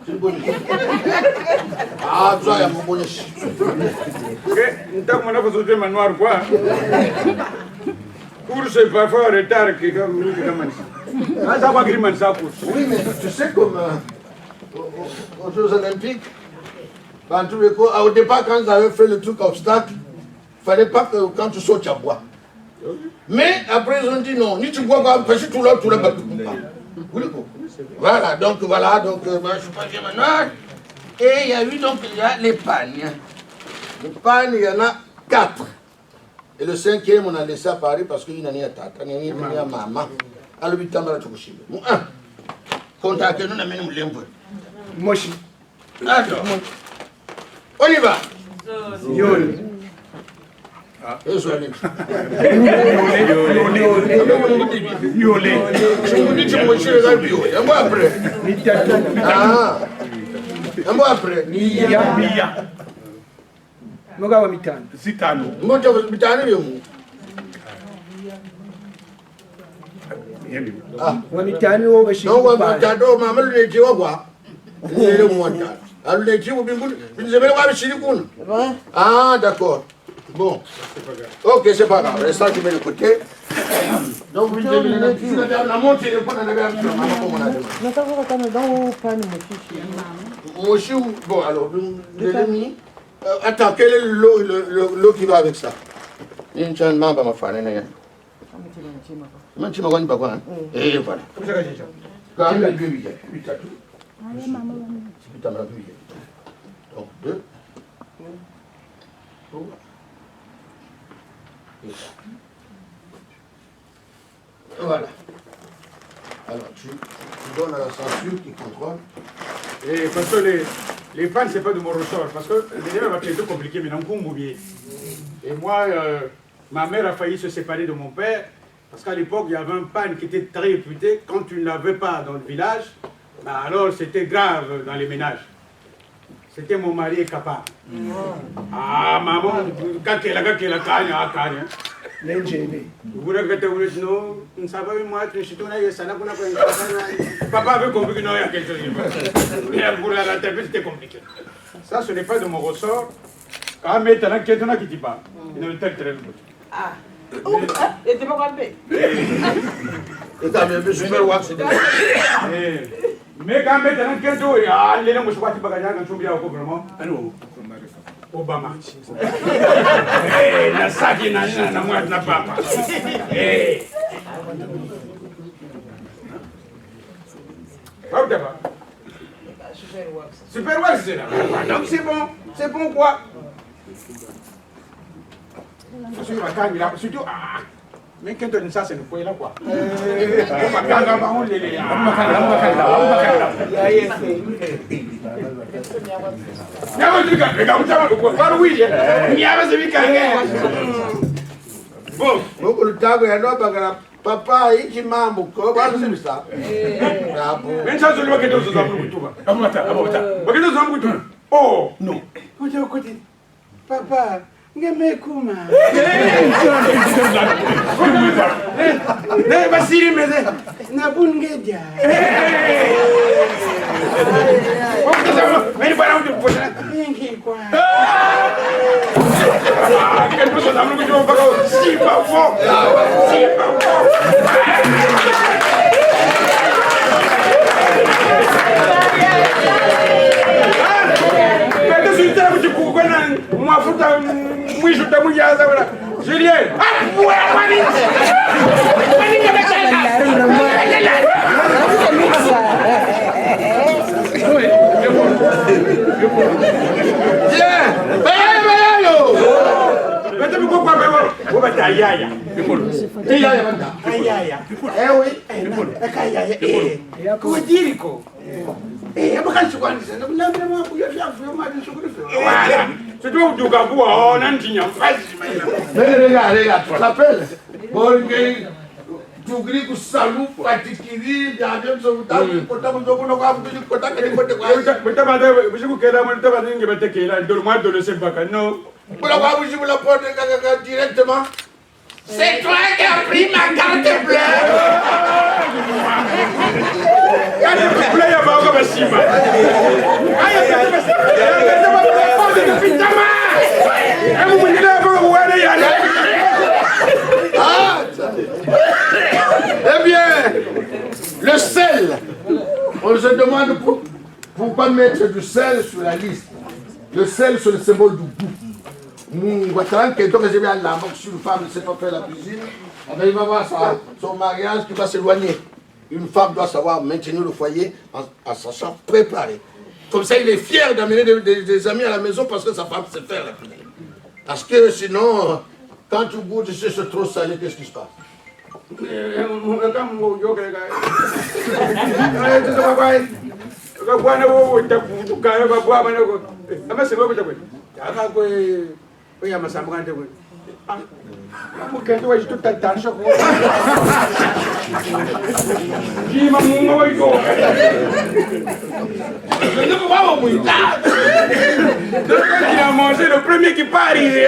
C'est le bonus. Ah, ça, il y a mon bonus. Pour ce parfois retard qui est comme nous. Oui, mais tu sais, comme aux Jeux Olympiques, dans tous les cas, au départ, quand ils avaient fait le truc obstacle, il ne fallait pas que quand tu sautes, tu bois. Mais après, ils ont dit non, ni tu bois pas, parce que tout l'autre, tu ne l'as pas. Voilà, donc moi, je suis pas bien maintenant. Et il y a eu donc les pagnes. Les pagnes, il y en a 4. Et le 5e, on a laissé à Paris parce qu'il y a un tata, il y a un maman. Alors, il y a un contactez nous, on a mis un peu. Moshi. Alors, on y va. Yole. Un mois après. Ah. Un mois après. Mogawa mitano. Zitano. Mmoja wa mitano leo. Ah, wa mitano wo bashi. no wa mitano mama lule jiwa kwa. Lele mwanda. Alule jiwa bimbuni. Binzemele wa bishiri kuna. Ah, d'accord. Bon. Ok, c'est pas grave. Reste ça, je mets le côté. Donc, vous avez la montée, le point de la gamme. Moshi, bon, alors, l'ennemi. Attends, quel est l'eau qui va avec ça? Il y a une chaîne de ma femme. Je ne sais pas quoi. Et voilà. Quand il y a 2 billets, 8 à tout. Donc, 2. Voilà. Alors, tu donnes à la censure qui contrôle. Et parce que Les pannes, c'est pas de mon ressort, parce que l'élément va être compliqué, mais non, et moi, ma mère a failli se séparer de mon père, parce qu'à l'époque, il y avait un panne qui était très réputé. Quand tu ne l'avais pas dans le village, bah alors c'était grave dans les ménages. C'était mon mari capable. Ah, maman, quand elle a cagne. Papa avait compris que non, il y a quelque chose. Pour la tête, c'était compliqué. Ça, ce n'est pas de mon ressort. Ah, mais tu as quelqu'un qui dit pas. Il ne très très Ah. Et tu m'as compris. Mais quand tu as quelqu'un, il y a un élément que je vois qui va gagner quand tu viens au gouvernement. Obama. Na saki na mwa na papa. Super Wax, c'est là. Donc c'est bon quoi. Surtout, mais quand on ça, c'est le foyer là quoi. Papa, il m'a oh non. Papa, ngemekuma. Ne basiri meze na bungeja. Meni para onde pode? Ninguém kwa. Que pessoa da grupo de um bagulho. Si pavô. Si pavô. Pede su tempo de cucana, uma fruta muito da mulher agora. Julien. Ah, c'est toi du gabou, on a un tignon. Regarde, tu t'appelles. Bon, tu gris que salou, patikiri, d'avion, sauvetage, potable, directement. C'est toi qui as pris ma carte bleue. Eh bien, le sel, on se demande pourquoi mettre du sel sur la liste. Le sel, c'est le symbole du goût. Quelqu'un que j'ai vu à la banque sur une femme ne sait pas faire la cuisine, il va voir son mariage qui va s'éloigner. Une femme doit savoir maintenir le foyer en sachant préparer. Comme ça, il est fier d'amener des amis à la maison parce que sa femme sait faire la cuisine. Parce que sinon, quand tu goûtes, tu sais, c'est trop salé, qu'est-ce qui se passe? Il a mangé le premier qui part arriver.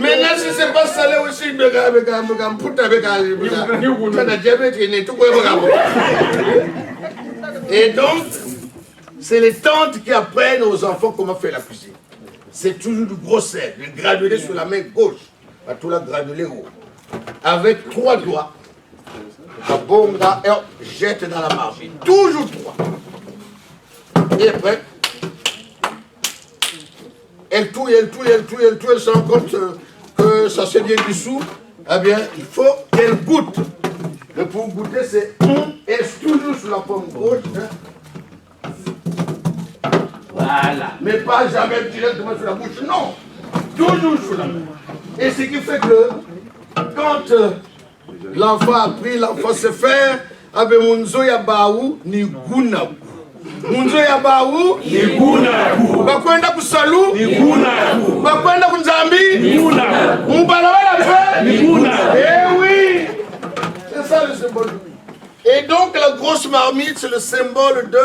Maintenant, si c'est pas salé aussi, et donc, c'est les tantes qui apprennent aux enfants comment faire la cuisine. C'est toujours du gros sel, du granulé sur la main gauche, à tout la granulé haut. Avec 3 doigts, la bombe jette dans la marge. Toujours 3. Et après, elle touille, elle se rend compte que ça se vient dessous. Eh bien, il faut qu'elle goûte. Mais pour goûter, c'est elle toujours sur la pomme gauche. Hein. Voilà. Mais pas jamais directement sur la bouche, non. Toujours sur la main. Et ce qui fait que quand l'enfant a appris, l'enfant sait faire, abe munzo ya baou ni guna. Munzo ya bawu. Bakwenda kusalu. Bakwenda kunzambi. Mubalabala pe. Eh oui. C'est ça le symbole. Et donc la grosse marmite, c'est le symbole de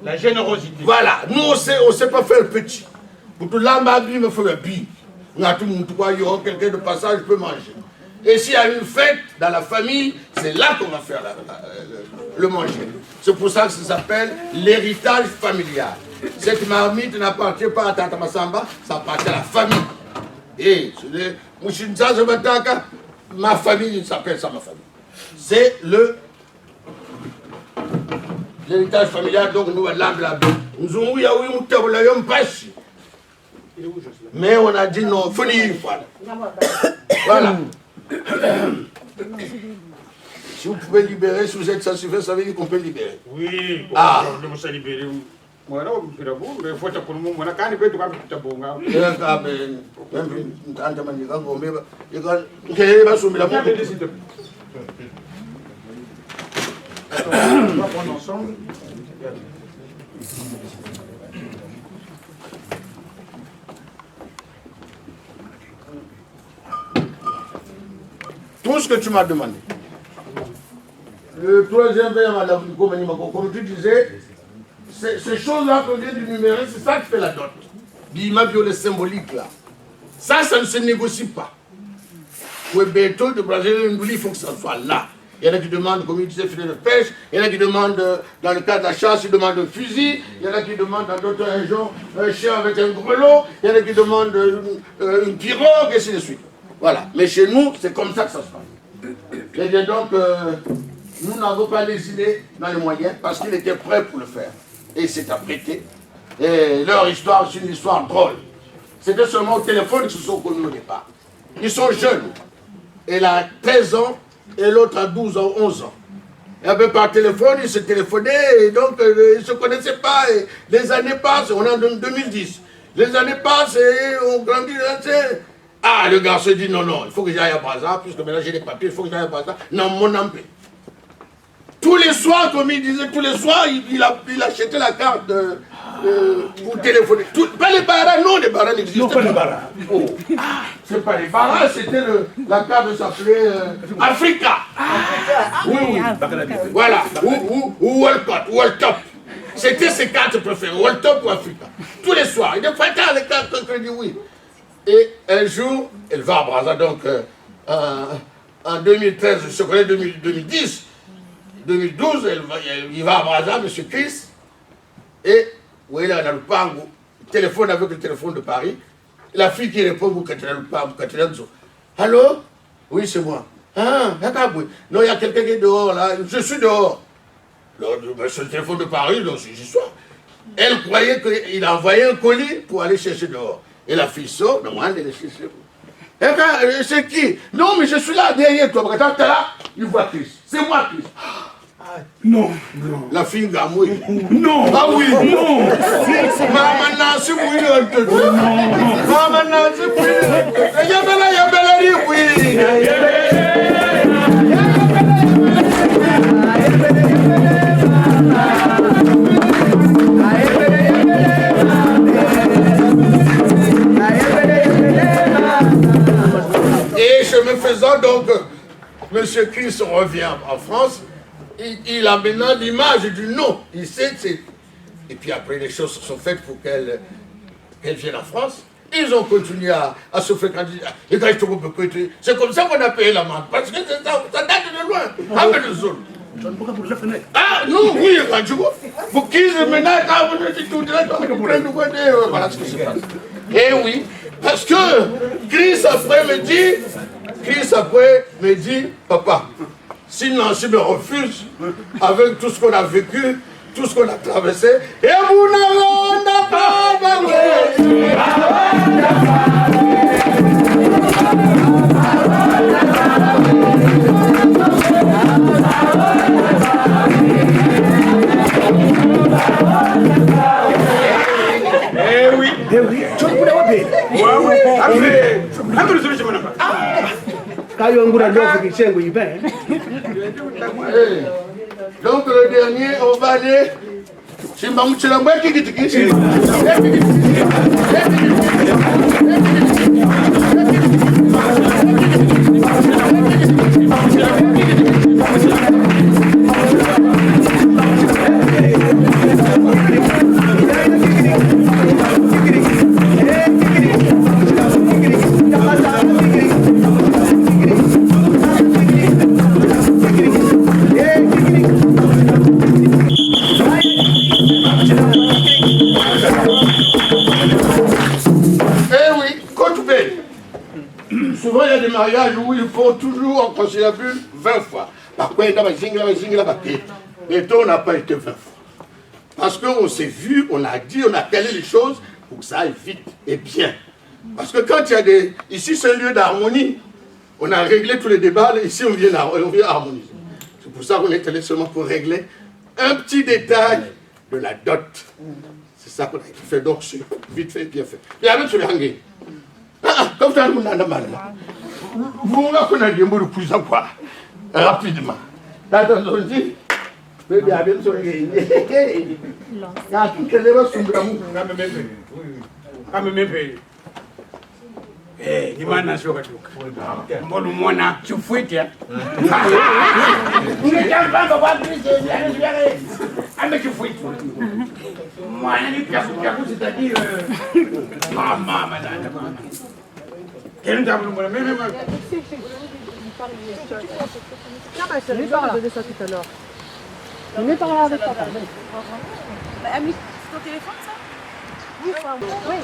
la générosité. Voilà, nous on sait pas faire le petit. Pour tout là, il me faut le bi. On a tout le monde, quelqu'un de passage peut manger. Et s'il y a une fête dans la famille, c'est là qu'on va faire le manger. C'est pour ça que ça s'appelle l'héritage familial. Cette marmite n'appartient pas à Tata Massamba, ça appartient à la famille. Et ma famille s'appelle ça ma famille. C'est l'héritage familial, donc nous allons là. Nous avons eu un pêche. Mais on a dit non, faut une fois. Voilà. Si vous pouvez libérer, si vous êtes satisfait, ça veut dire qu'on peut libérer. Oui, on peut libérer. Voilà, il faut que nous on a quand même tout bonga. On va prendre ensemble. Tout ce que tu m'as demandé. Le troisième veille, comme tu disais, ces choses-là qu'on vient d'énumérer, c'est ça qui fait la dot. L'image le symbolique là. Ça ne se négocie pas. Pour le béton de Brésil, il faut que ça soit là. Il y en a qui demandent communauté filet de pêche, il y en a qui demandent, dans le cas de la chasse, ils demandent un fusil, il y en a qui demandent dans d'autres régions un chien avec un grelot, il y en a qui demandent une pirogue, et ainsi de suite. Voilà. Mais chez nous, c'est comme ça que ça se passe. Et bien donc, nous n'avons pas les idées dans les moyens parce qu'ils étaient prêts pour le faire. Et il s'est apprêté. Et leur histoire, c'est une histoire drôle. C'était seulement au téléphone qu'ils se sont connus au départ. Ils sont jeunes. Elle a 13 ans et l'autre a 12 ans, 11 ans. Et bien par téléphone, ils se téléphonaient et donc ils ne se connaissaient pas. Et les années passent, on est en 2010. Les années passent et on grandit. Ah, le garçon dit non, il faut que j'aille à Brazza, puisque maintenant j'ai des papiers, il faut que j'aille à Brazza. Non, mon ampé. Tous les soirs, comme il disait, tous les soirs, il achetait la carte pour téléphoner. Pas les barras, non, les barras n'existaient pas. Non, pas les barras. Oh. C'est pas les barras, c'était la carte s'appelait Africa. Oui. Voilà. Ou World Top. C'était ses cartes préférées, World Top ou Africa. Tous les soirs. Il ne fallait pas les cartes qu'on dit oui. Et un jour, elle va à Brazza, donc en 2013, je connais 2010, 2012, il va à Brazza, M. Chris, et oui, là, on a le pango, téléphone avec le téléphone de Paris, la fille qui répond, allô? Oui, c'est moi. Ah, non, il y a quelqu'un qui est dehors, là, je suis dehors. C'est le téléphone de Paris, donc j'y suis. Elle croyait qu'il a envoyé un colis pour aller chercher dehors. Et la fille sort, mais moi, elle est chez vous. C'est qui? Non, mais je suis là derrière toi. Quand tu es là, il voit Chris. C'est moi, Chris. Non. La fille Gamouille. Non. Ah oui. Non. Maman Nancy, oui. Maman Nancy, oui. Et chemin faisant, donc, M. Chris revient en France. Il a maintenant l'image du nom. Il sait que c'est... Et puis après, les choses se sont faites pour qu'elle vienne en France. Ils ont continué à se fréquenter. C'est comme ça qu'on a payé la main. Parce que ça date de loin. Ah non, oui, pour qu'ils maintenant, voilà ce qui se passe. Eh oui, parce que Chris après me dit, papa, si Nancy me refuse, avec tout ce qu'on a vécu, tout ce qu'on a traversé, et vous n'avez pas Eh oui. Tu peux donc le dernier, on va aller Souvent, il y a des mariages où il faut toujours en considérer 20 fois. Par contre, mais toi, on n'a pas été 20 fois. Parce qu'on s'est vu, on a dit, on a calé les choses pour que ça aille vite et bien. Parce que quand il y a des... Ici, c'est un lieu d'harmonie. On a réglé tous les débats, ici, on vient harmoniser. C'est pour ça qu'on est allé seulement pour régler un petit détail de la dot. C'est ça qu'on a fait, donc c'est vite fait, bien fait. Et avec ce langue, comme ça, nous n'avons pas vous qu'on a dit un mot de plus en quoi, rapidement. T'as dit, mais bien, bien sûr, il y a tout qui est là sur le monde. Eh, ni mana sio katuka. Mbona mwana chufuite. Ungejamba kwa Kristo yani amechufuite. Mwana ni pia kutadiri. Mama madada. Quel diable moi même. Non, mais je lui parle de ça tout à l'heure. Je lui parle avec papa. Ami, c'est ton téléphone ça? Oui, oui.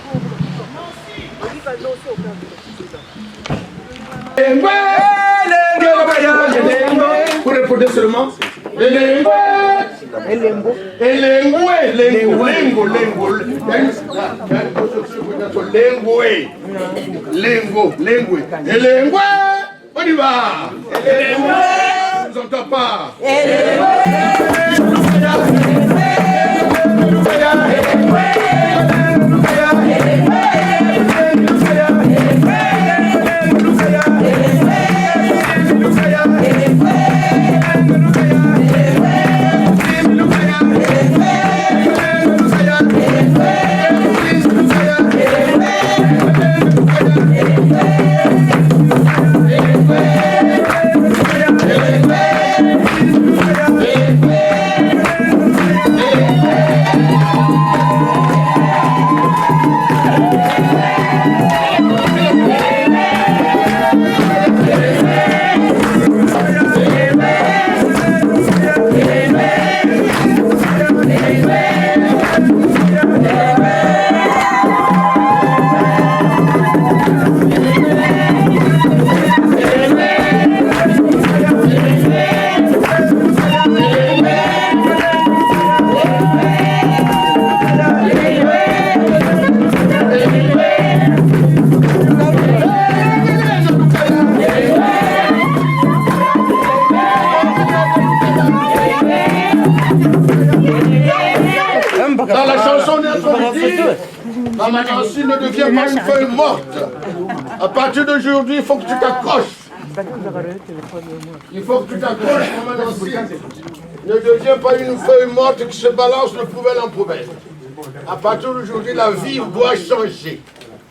Pour répondre seulement. On y va. Je vous entends pas. Dans la chanson la Nancy ne devient pas une feuille morte. À partir d'aujourd'hui, il faut que tu t'accroches. Il faut que tu t'accroches, maman Nancy. Ne devient pas une feuille morte qui se balance de poubelle en poubelle. À partir d'aujourd'hui, la vie doit changer.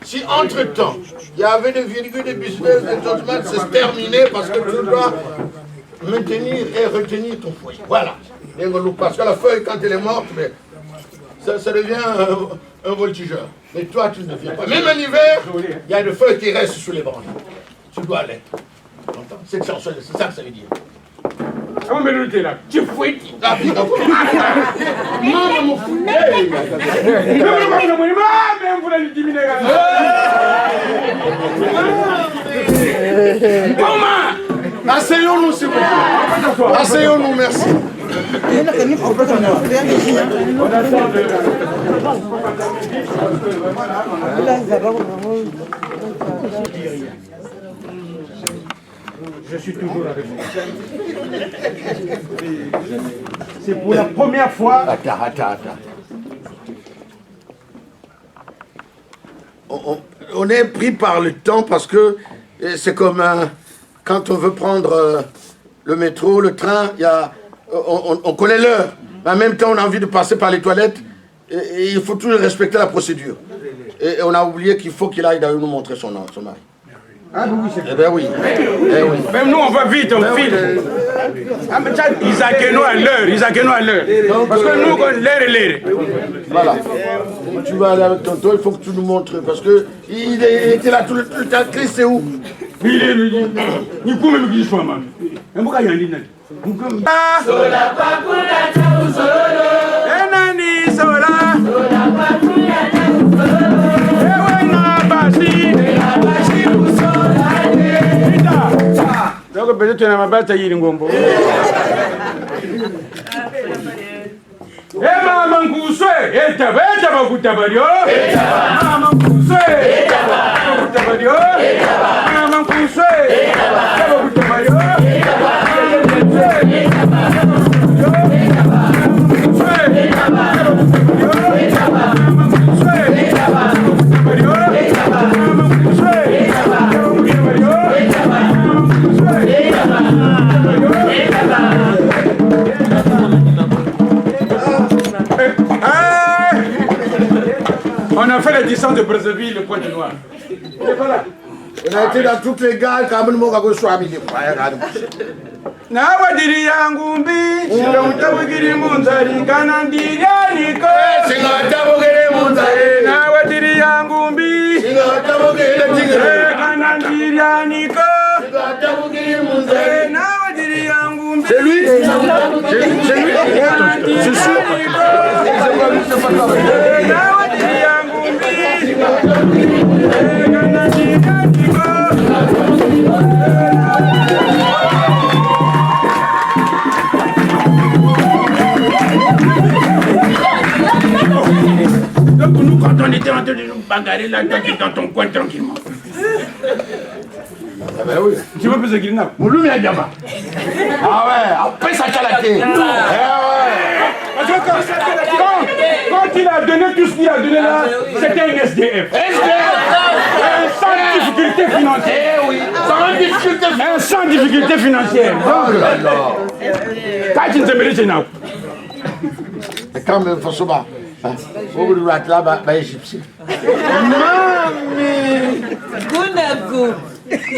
Si entre-temps, il y avait des virgules, des business, des judgments, c'est terminé parce que tu dois maintenir et retenir ton foyer. Voilà. Parce que la feuille, quand elle est morte, ça devient un voltigeur. Mais toi, tu ne deviens pas. Même en hiver, il y a des feuilles qui restent sous les branches. Tu dois l'être. Cette chanson, c'est ça que ça veut dire. Comment me le là? Tu fouettes. Maman, mon fou. Même vous l'avez diminué. Comment? Asseyons-nous, s'il vous plaît. Asseyons-nous, merci. Je suis toujours avec vous. C'est pour la première fois. Attends. On est pris par le temps parce que c'est comme quand on veut prendre le métro, le train, il y a on connaît l'heure. Mais en même temps, on a envie de passer par les toilettes. Et il faut toujours respecter la procédure. Et on a oublié qu'il faut qu'il aille d'ailleurs nous montrer son mari. Ah oui, c'est Eh bien oui. Même nous, on va vite, on file. Ah, mais tiens, ils accueillent à l'heure. Parce que nous, l'heure est l'heure. Voilà. Tu vas aller avec tonton, il faut que tu nous montres. Parce que il était là tout le temps. Christ, c'est où? Il est ni comme le guiche femme. Et pourquoi il y a un dîner? Sola papula tabu solo. Enani sola. Sola papula tabu solo. Ewana basi. La basi usola. Ita. Donc peut-être tu n'as pas bataille ngombo. Mama nguswe, eta bakutabario. Mama nguswe, eta bakutabario. Mama nguswe, eta bakutabario. On a fait la distance de Brazzaville, le point du Noir. On a été dans toutes les gares, quand même, on a reçu un million. Nawadiri yangu mbi, singamutabugiri munzari, kanandiraniko. Singamutabugiri munzari. Nawadiri yangu mbi, singamutabugiri munzari. Kanandiraniko. Singamutabugiri munzari. Nawadiri yangu mbi. C'est lui? C'est lui? C'est sûr? Nawadiri yangu mbi, kanandiraniko. Donc nous, quand on était en train de nous bagarrer là, toi tu es dans ton coin tranquillement. Ah ben oui. Tu veux plus de guirina? Mouloumi a diamba. Ah ouais, après ça chalaté. Ah ouais. Parce que quand il a donné tout ce qu'il a donné là, c'était un SDF. Sans difficulté financière. Eh oui, sans difficulté financière. Sans difficulté financière. Oh là là. Quand tu te mérites, c'est now. Et quand même, faut se battre. Au bout de la là, bah, égyptien. Mami! Gunagu!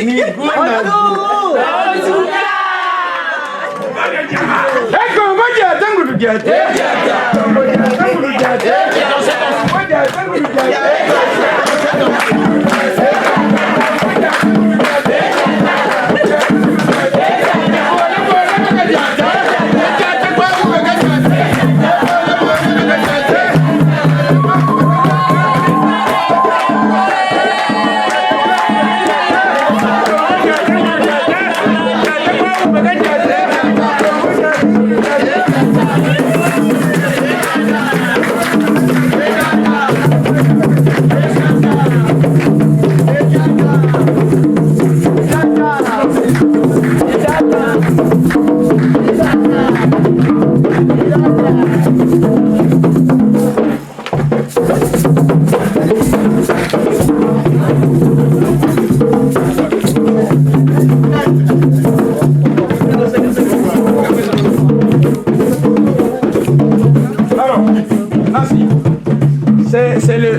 Ni Gunagu!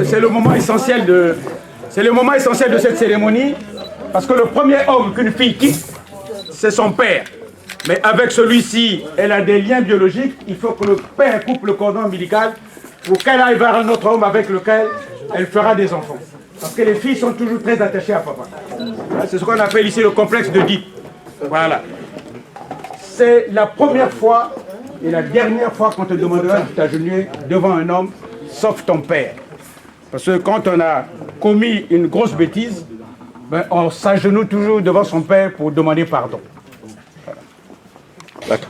C'est le moment essentiel de cette cérémonie, parce que le premier homme qu'une fille quitte, c'est son père. Mais avec celui-ci, elle a des liens biologiques. Il faut que le père coupe le cordon ombilical pour qu'elle aille vers un autre homme avec lequel elle fera des enfants. Parce que les filles sont toujours très attachées à papa. C'est ce qu'on appelle ici le complexe d'Oedipe. Voilà. C'est la première fois et la dernière fois qu'on te demandera de t'agenouiller devant un homme, sauf ton père. Parce que quand on a commis une grosse bêtise, ben on s'agenouille toujours devant son père pour demander pardon. Voilà.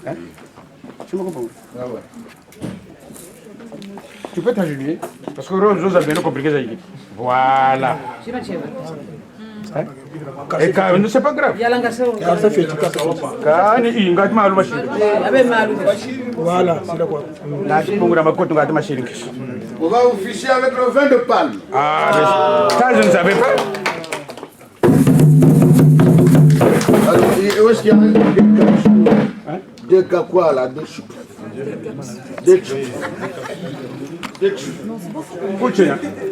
Hein? Tu me comprends? Ah ouais. Tu peux t'agenouiller. Parce que Rose a bien compliqué ça. Voilà. Hein? Et quand c'est pas grave. Voilà, c'est d'accord. On va officier avec le vin de palme. Ah, ça je ne savais pas. Alors, où est-ce qu'il y a Deux cas quoi là? Deux choux. Deux choux. Deux choux.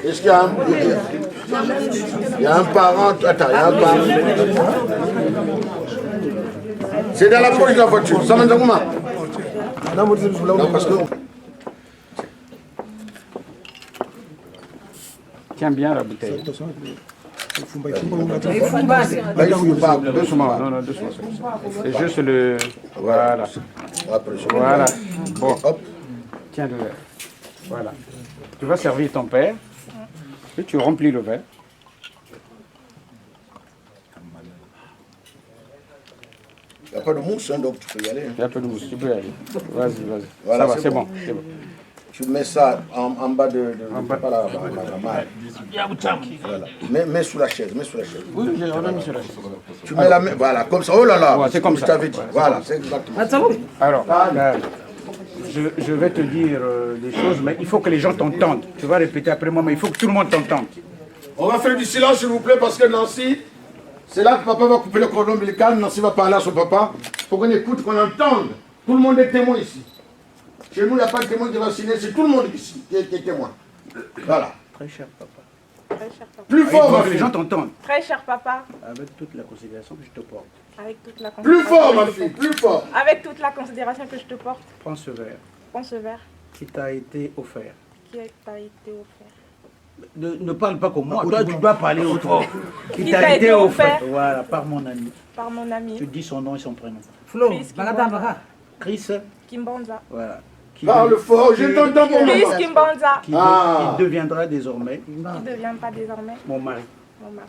Est-ce qu'il y a un... Il y a un parent... Attends, il y a un parent... C'est dans la poche de la voiture. Ça m'a dit comment? Non, parce que... Tiens bien la bouteille. Doucement. Non, doucement. C'est juste le... Voilà. Voilà. Bon. Tiens le verre. Voilà. Tu vas servir ton père. Et tu remplis le verre. Il n'y a pas de mousse, hein, donc tu peux y aller. Il y a un peu de mousse, tu peux y aller. Vas-y. Voilà, ça va, c'est bon. Tu mets ça en bas de pas la main. Voilà. Mets sous la chaise, Oui, on a mis sur la chaise. Tu mets la main, voilà, comme ça. Oh là là, Ouais, c'est comme je ça. t'avais dit. Voilà, c'est exactement. Alors, je vais te dire des choses, mais il faut que les gens t'entendent. Tu vas répéter après moi, mais il faut que tout le monde t'entende. On va faire du silence, s'il vous plaît, parce que Nancy, c'est là que papa va couper le cordon ombilical. Nancy va parler à son papa. Il faut qu'on écoute, qu'on entende. Tout le monde est témoin ici. Chez nous, il n'y a pas de témoin qui va signer, c'est tout le monde ici qui est témoin. Voilà. Très cher papa. Très cher papa. Plus fort, Il ma faut que les fille. gens t'entendent. Très cher papa. Avec toute la considération que je te porte. Avec toute la Plus considération fort, que ma je te fille, porte. plus fort. Avec toute la considération que je te porte. Prends ce verre Prends ce verre qui t'a été offert. qui t'a été offert. Ne parle pas comme moi, toi tu dois parler au fort. Qui t'a été offert. Voilà, par mon ami. Par mon ami. Tu dis son nom et son prénom. Chris Kimbanza. Chris, Kimbanza. voilà. Parle fort, je t'entends pour Chris moi. Kimbanza. Qui deviendra désormais Qui ne devient pas désormais mon mari. mon mari.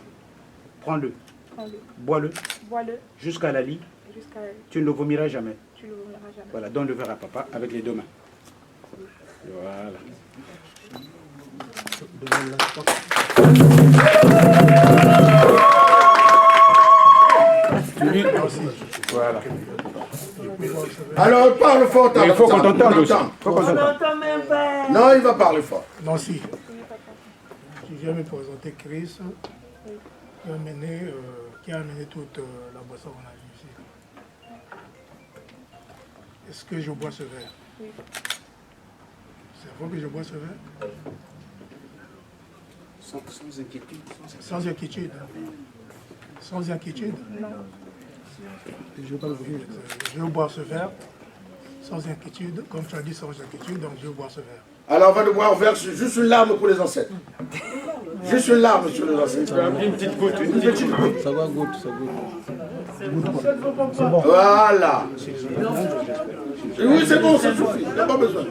Prends-le, Prends-le. bois-le Bois-le jusqu'à la lit. jusqu'à... Tu ne le vomiras jamais. Tu le vomiras jamais. Voilà, donne le verre à papa avec les deux mains. Voilà. Voilà. Alors, parle fort, Mais il faut qu'on t'entende aussi. entend. Faut qu'on t'entende. n'entend même pas. Non, il va parler fort. Nancy, je viens me présenter Chris, qui a amené toute la boisson qu'on a vue ici. Est-ce que je bois ce verre? Oui. C'est vrai que je bois ce verre? Sans inquiétude. Sans inquiétude. Sans inquiétude? Non. Je vais boire ce verre sans inquiétude, comme tu as dit sans inquiétude, donc je vais boire ce verre. Alors, on va devoir faire juste une larme pour les ancêtres. Juste une larme sur les ancêtres. Une petite goutte, Une petite goutte. Ça va, goûte, ça goûte. Voilà. Oui, c'est bon, ça suffit. Il n'y a pas besoin.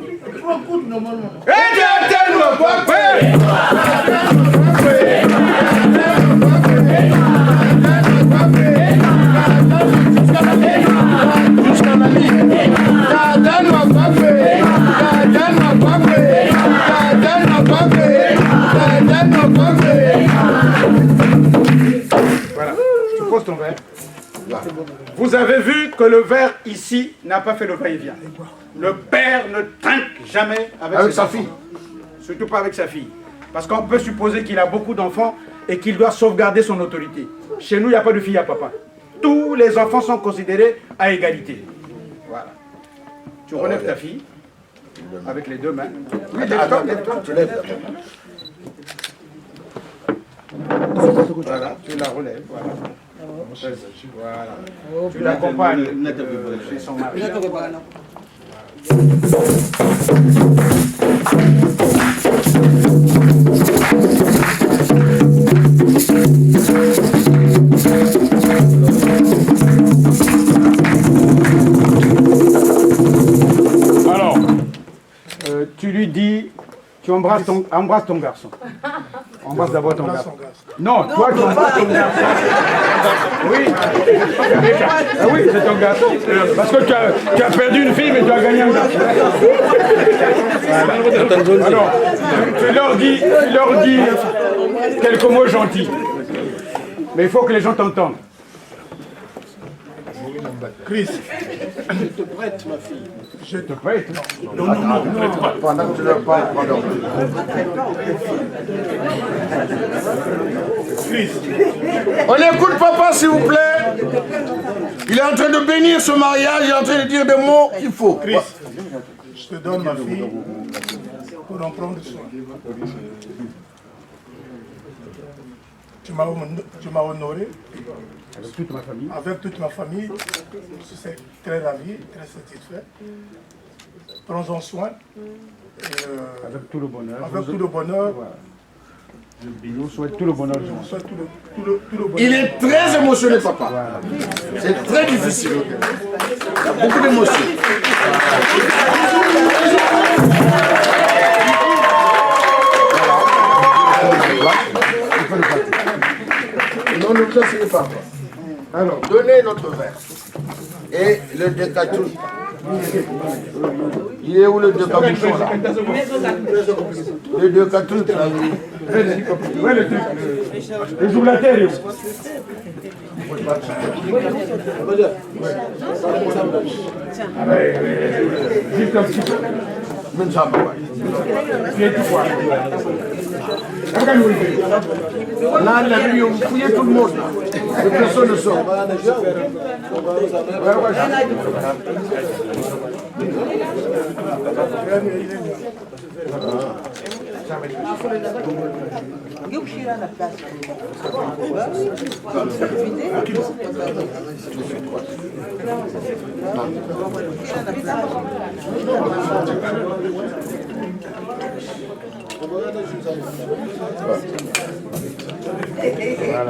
Voilà, tu poses ton verre. Vous avez vu que le verre ici n'a pas fait le va-et-vient. Le père ne trinque jamais avec sa ses fille. enfants. Surtout pas avec sa fille. Parce qu'on peut supposer qu'il a beaucoup d'enfants et qu'il doit sauvegarder son autorité. Chez nous, il n'y a pas de fille à papa. Tous les enfants sont considérés à égalité. Voilà. Tu relèves ta fille avec les deux mains. Oui, lève-toi, lève-toi. Tu lèves. Voilà, tu la relèves. Voilà. Voilà. Tu l'accompagnes chez son mari. Alors, tu lui dis, tu embrasses ton garçon. Embrasse d'abord ton garçon. Non, toi tu embrasses ton garçon. Oui, ah oui, c'est ton garçon. Parce que tu as perdu une fille, mais tu as gagné un garçon. Voilà. Alors, tu leur dis quelques mots gentils. Mais il faut que les gens t'entendent. Chris, Je te prête ma fille. Je te prête. Non, Pendant que tu leur parles, pardon. Chris, On écoute papa, s'il vous plaît. Il est en train de bénir ce mariage, il est en train de dire des mots qu'il faut. Chris, je te donne ma fille pour en prendre soin. Tu m'as honoré Avec toute ma famille. avec toute ma famille. Je suis très ravi, très satisfait. Prends-en soin. Avec tout le bonheur. Avec tout le bonheur. Je vous souhaite tout le bonheur. Je vous souhaite tout le bonheur. Il est très émotionné, papa. C'est très difficile. Il y a beaucoup d'émotions. Non, ne vous asseyez pas. Alors, donnez notre verre. Et le décatou. Il est où le décapuchon là? Le décatou là. Ouais, le truc. Le jour la terre. Juste un petit peu. Même ça, papa. Là, il a vu, on fouillait tout le monde. Et personne ne sort. Voilà,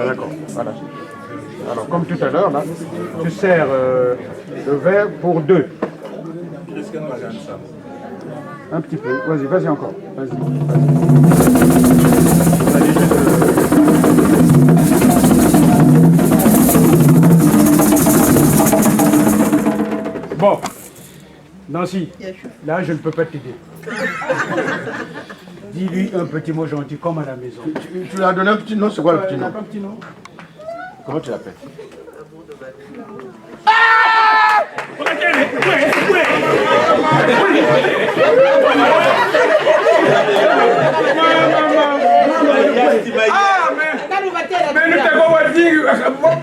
d'accord. Voilà. Alors, comme tout à l'heure, là, tu sers le verre pour deux. Un petit peu. Vas-y, vas-y encore. Vas-y. Bon. Nancy, là, je ne peux pas t'aider. Dis-lui un petit mot gentil comme à la maison. Tu lui as donné un petit nom, c'est quoi le petit nom? Un petit nom. Comment tu l'appelles?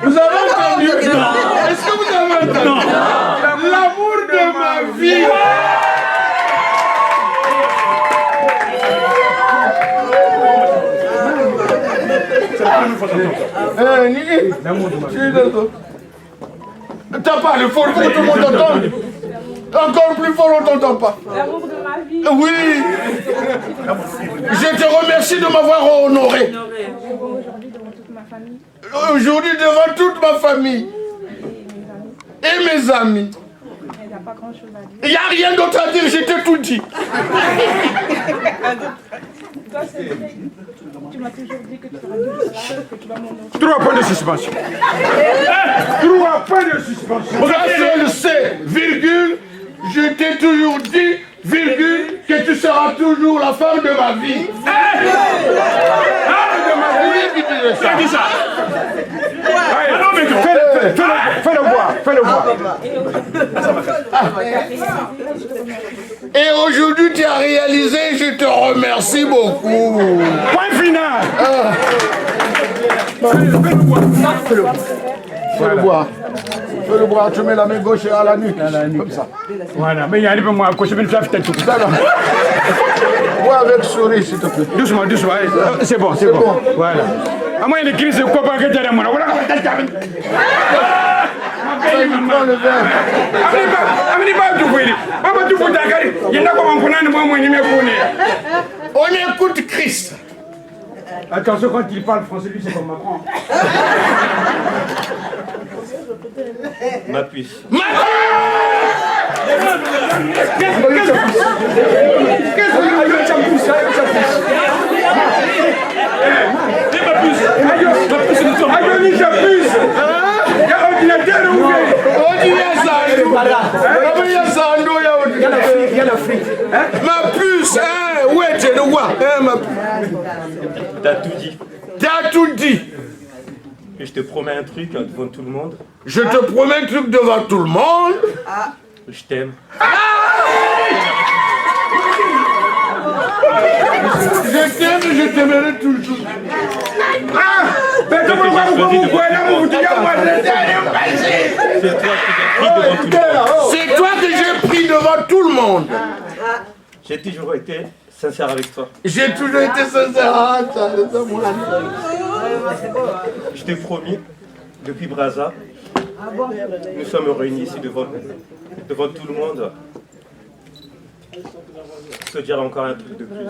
Vous avez entendu? Est-ce que vous avez entendu? L'amour de ma vie! T'as pas le fort, il faut que tout le monde t'entende. Encore plus fort, on t'entend pas. L'amour de ma vie. Oui. Je te remercie de m'avoir honoré. Aujourd'hui devant toute ma famille Aujourd'hui devant toute ma famille. Et mes amis. il n'y a pas grand chose à dire. Il n'y a rien d'autre à dire, je t'ai tout dit. Toi c'est vrai, tu m'as toujours dit que tu feras du cela, que tu vas m'honorer. 3 points de suspension. 3 points de suspension. Ça c'est le C, virgule. Je t'ai toujours dit, virgule, que tu seras toujours la femme de ma vie. Qui dit ça? Non, mais fais-le voir. Et aujourd'hui, tu as réalisé, je te remercie beaucoup. Point final. Fais-le boire, tu mets la main gauche à la nuque. Comme ça. Voilà, mais il y a un peu moins à coucher, mais tu as fait tout. Ça va. Bois avec souris, s'il te plaît. Doucement. C'est bon. Voilà. À moi, il y a des crises de copains que tu as dans mon. Voilà, Prends le verre. On écoute Christ. Attention, quand il parle français, lui, c'est comme Macron. Ma puce. Ma puce, ouais, tu le vois. T'as tout dit. T'as tout dit. Et je te promets un truc devant tout le monde. Je te promets un truc devant tout le monde. Je t'aime. Je t'aime et je t'aimerai toujours. C'est toi que j'ai pris devant tout le monde. J'ai toujours été sincère avec toi. J'ai toujours été sincère. Je t'ai promis, depuis Brazza, nous sommes réunis ici devant tout le monde. Je te dirai encore un truc de plus.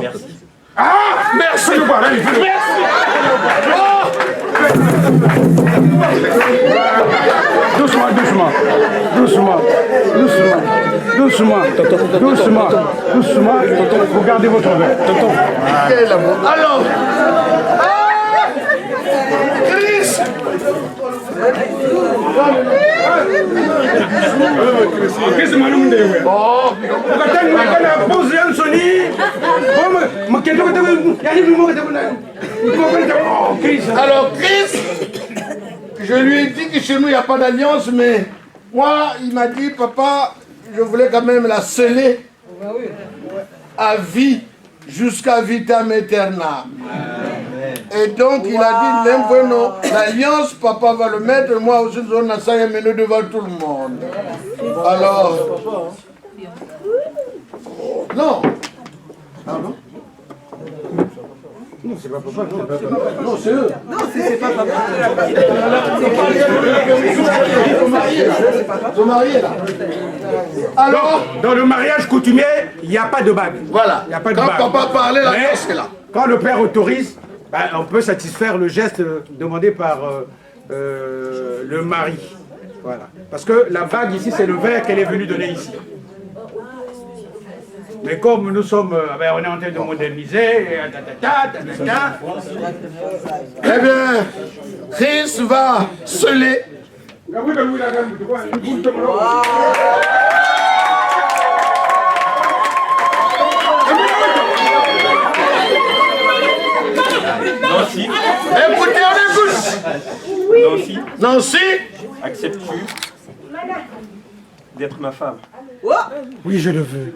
Merci. Ah, merci. Merci. Doucement, doucement. Doucement. Doucement. Doucement. Doucement. Doucement. Vous gardez votre verre. Alors. Chris. Alors Chris, je lui ai dit que chez nous il n'y a pas d'alliance, mais moi il m'a dit papa, je voulais quand même la sceller à vie, jusqu'à vitam aeternam. Et donc il a dit, même bueno, l'alliance, papa va le mettre, moi aussi je donne ça et mener devant tout le monde. Alors, non. Pardon? Non, c'est pas papa. Non, c'est eux. Non, c'est pas papa. Ils sont mariés là. Alors, dans le mariage coutumier, il n'y a pas de bague. Voilà. Il n'y a pas de quand bague. papa parlait, la Mais danse est là. quand le père autorise, ben, on peut satisfaire le geste demandé par le mari. Voilà. Parce que la bague ici, c'est le verre qu'elle est venue donner ici. Mais comme nous sommes, ben, on est en train de moderniser, Eh bien, Chris va sceller. Nancy. Écoutez, on écoute. Nancy. Nancy. Acceptes-tu d'être ma femme? Oui, je le veux.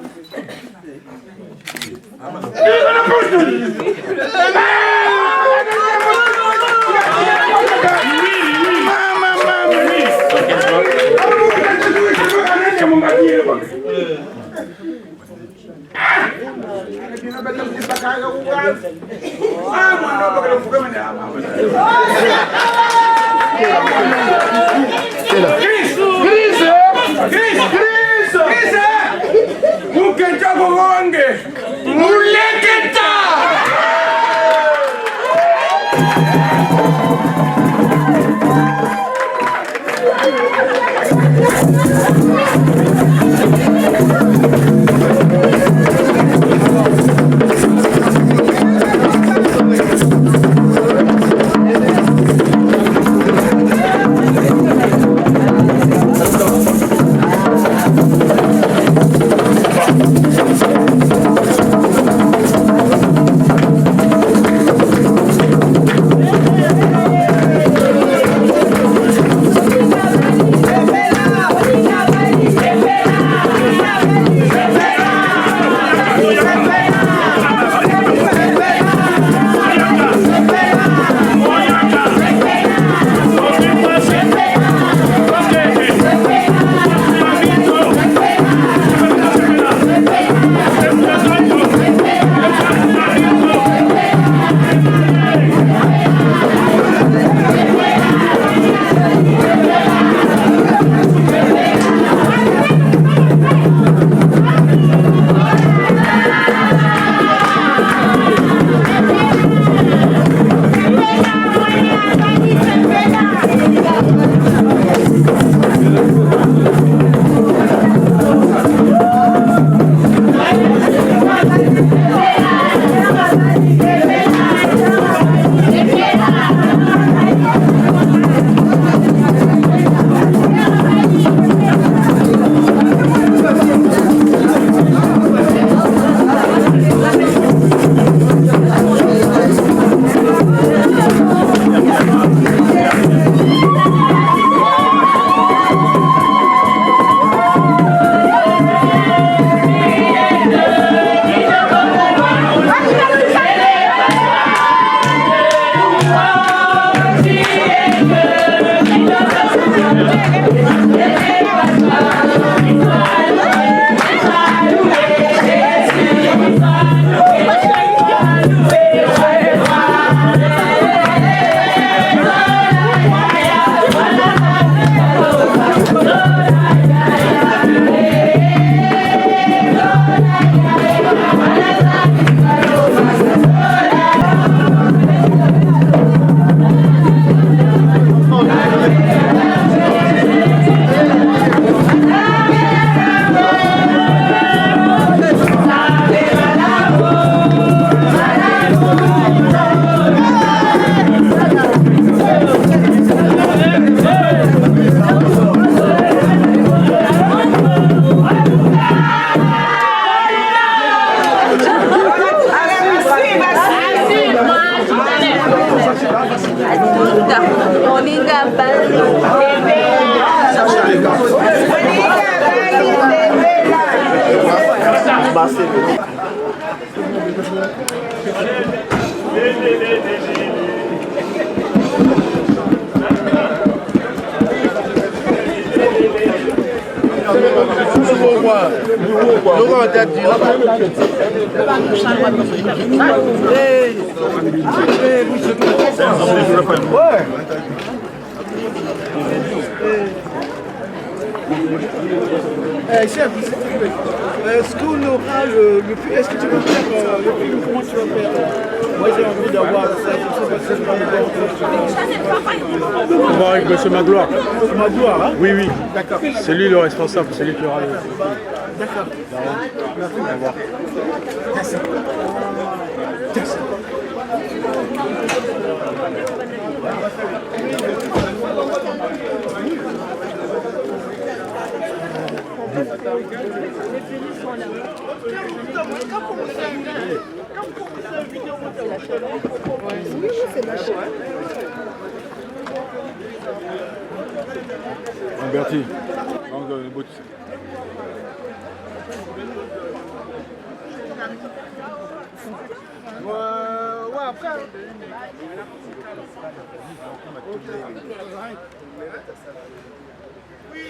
Chef, est-ce qu'on aura le prix? Est-ce que tu veux faire le prix? Comment tu vas faire? Moi j'ai envie d'avoir ça. On va voir avec M. Magloire. Magloire, hein? Oui, oui. D'accord. C'est lui le responsable, c'est lui qui aura le... D'accord. Merci. Au revoir. Merci. Merci. Oui, c'est ma chérie. Bertie. Le bout. Ouais, après. Oui.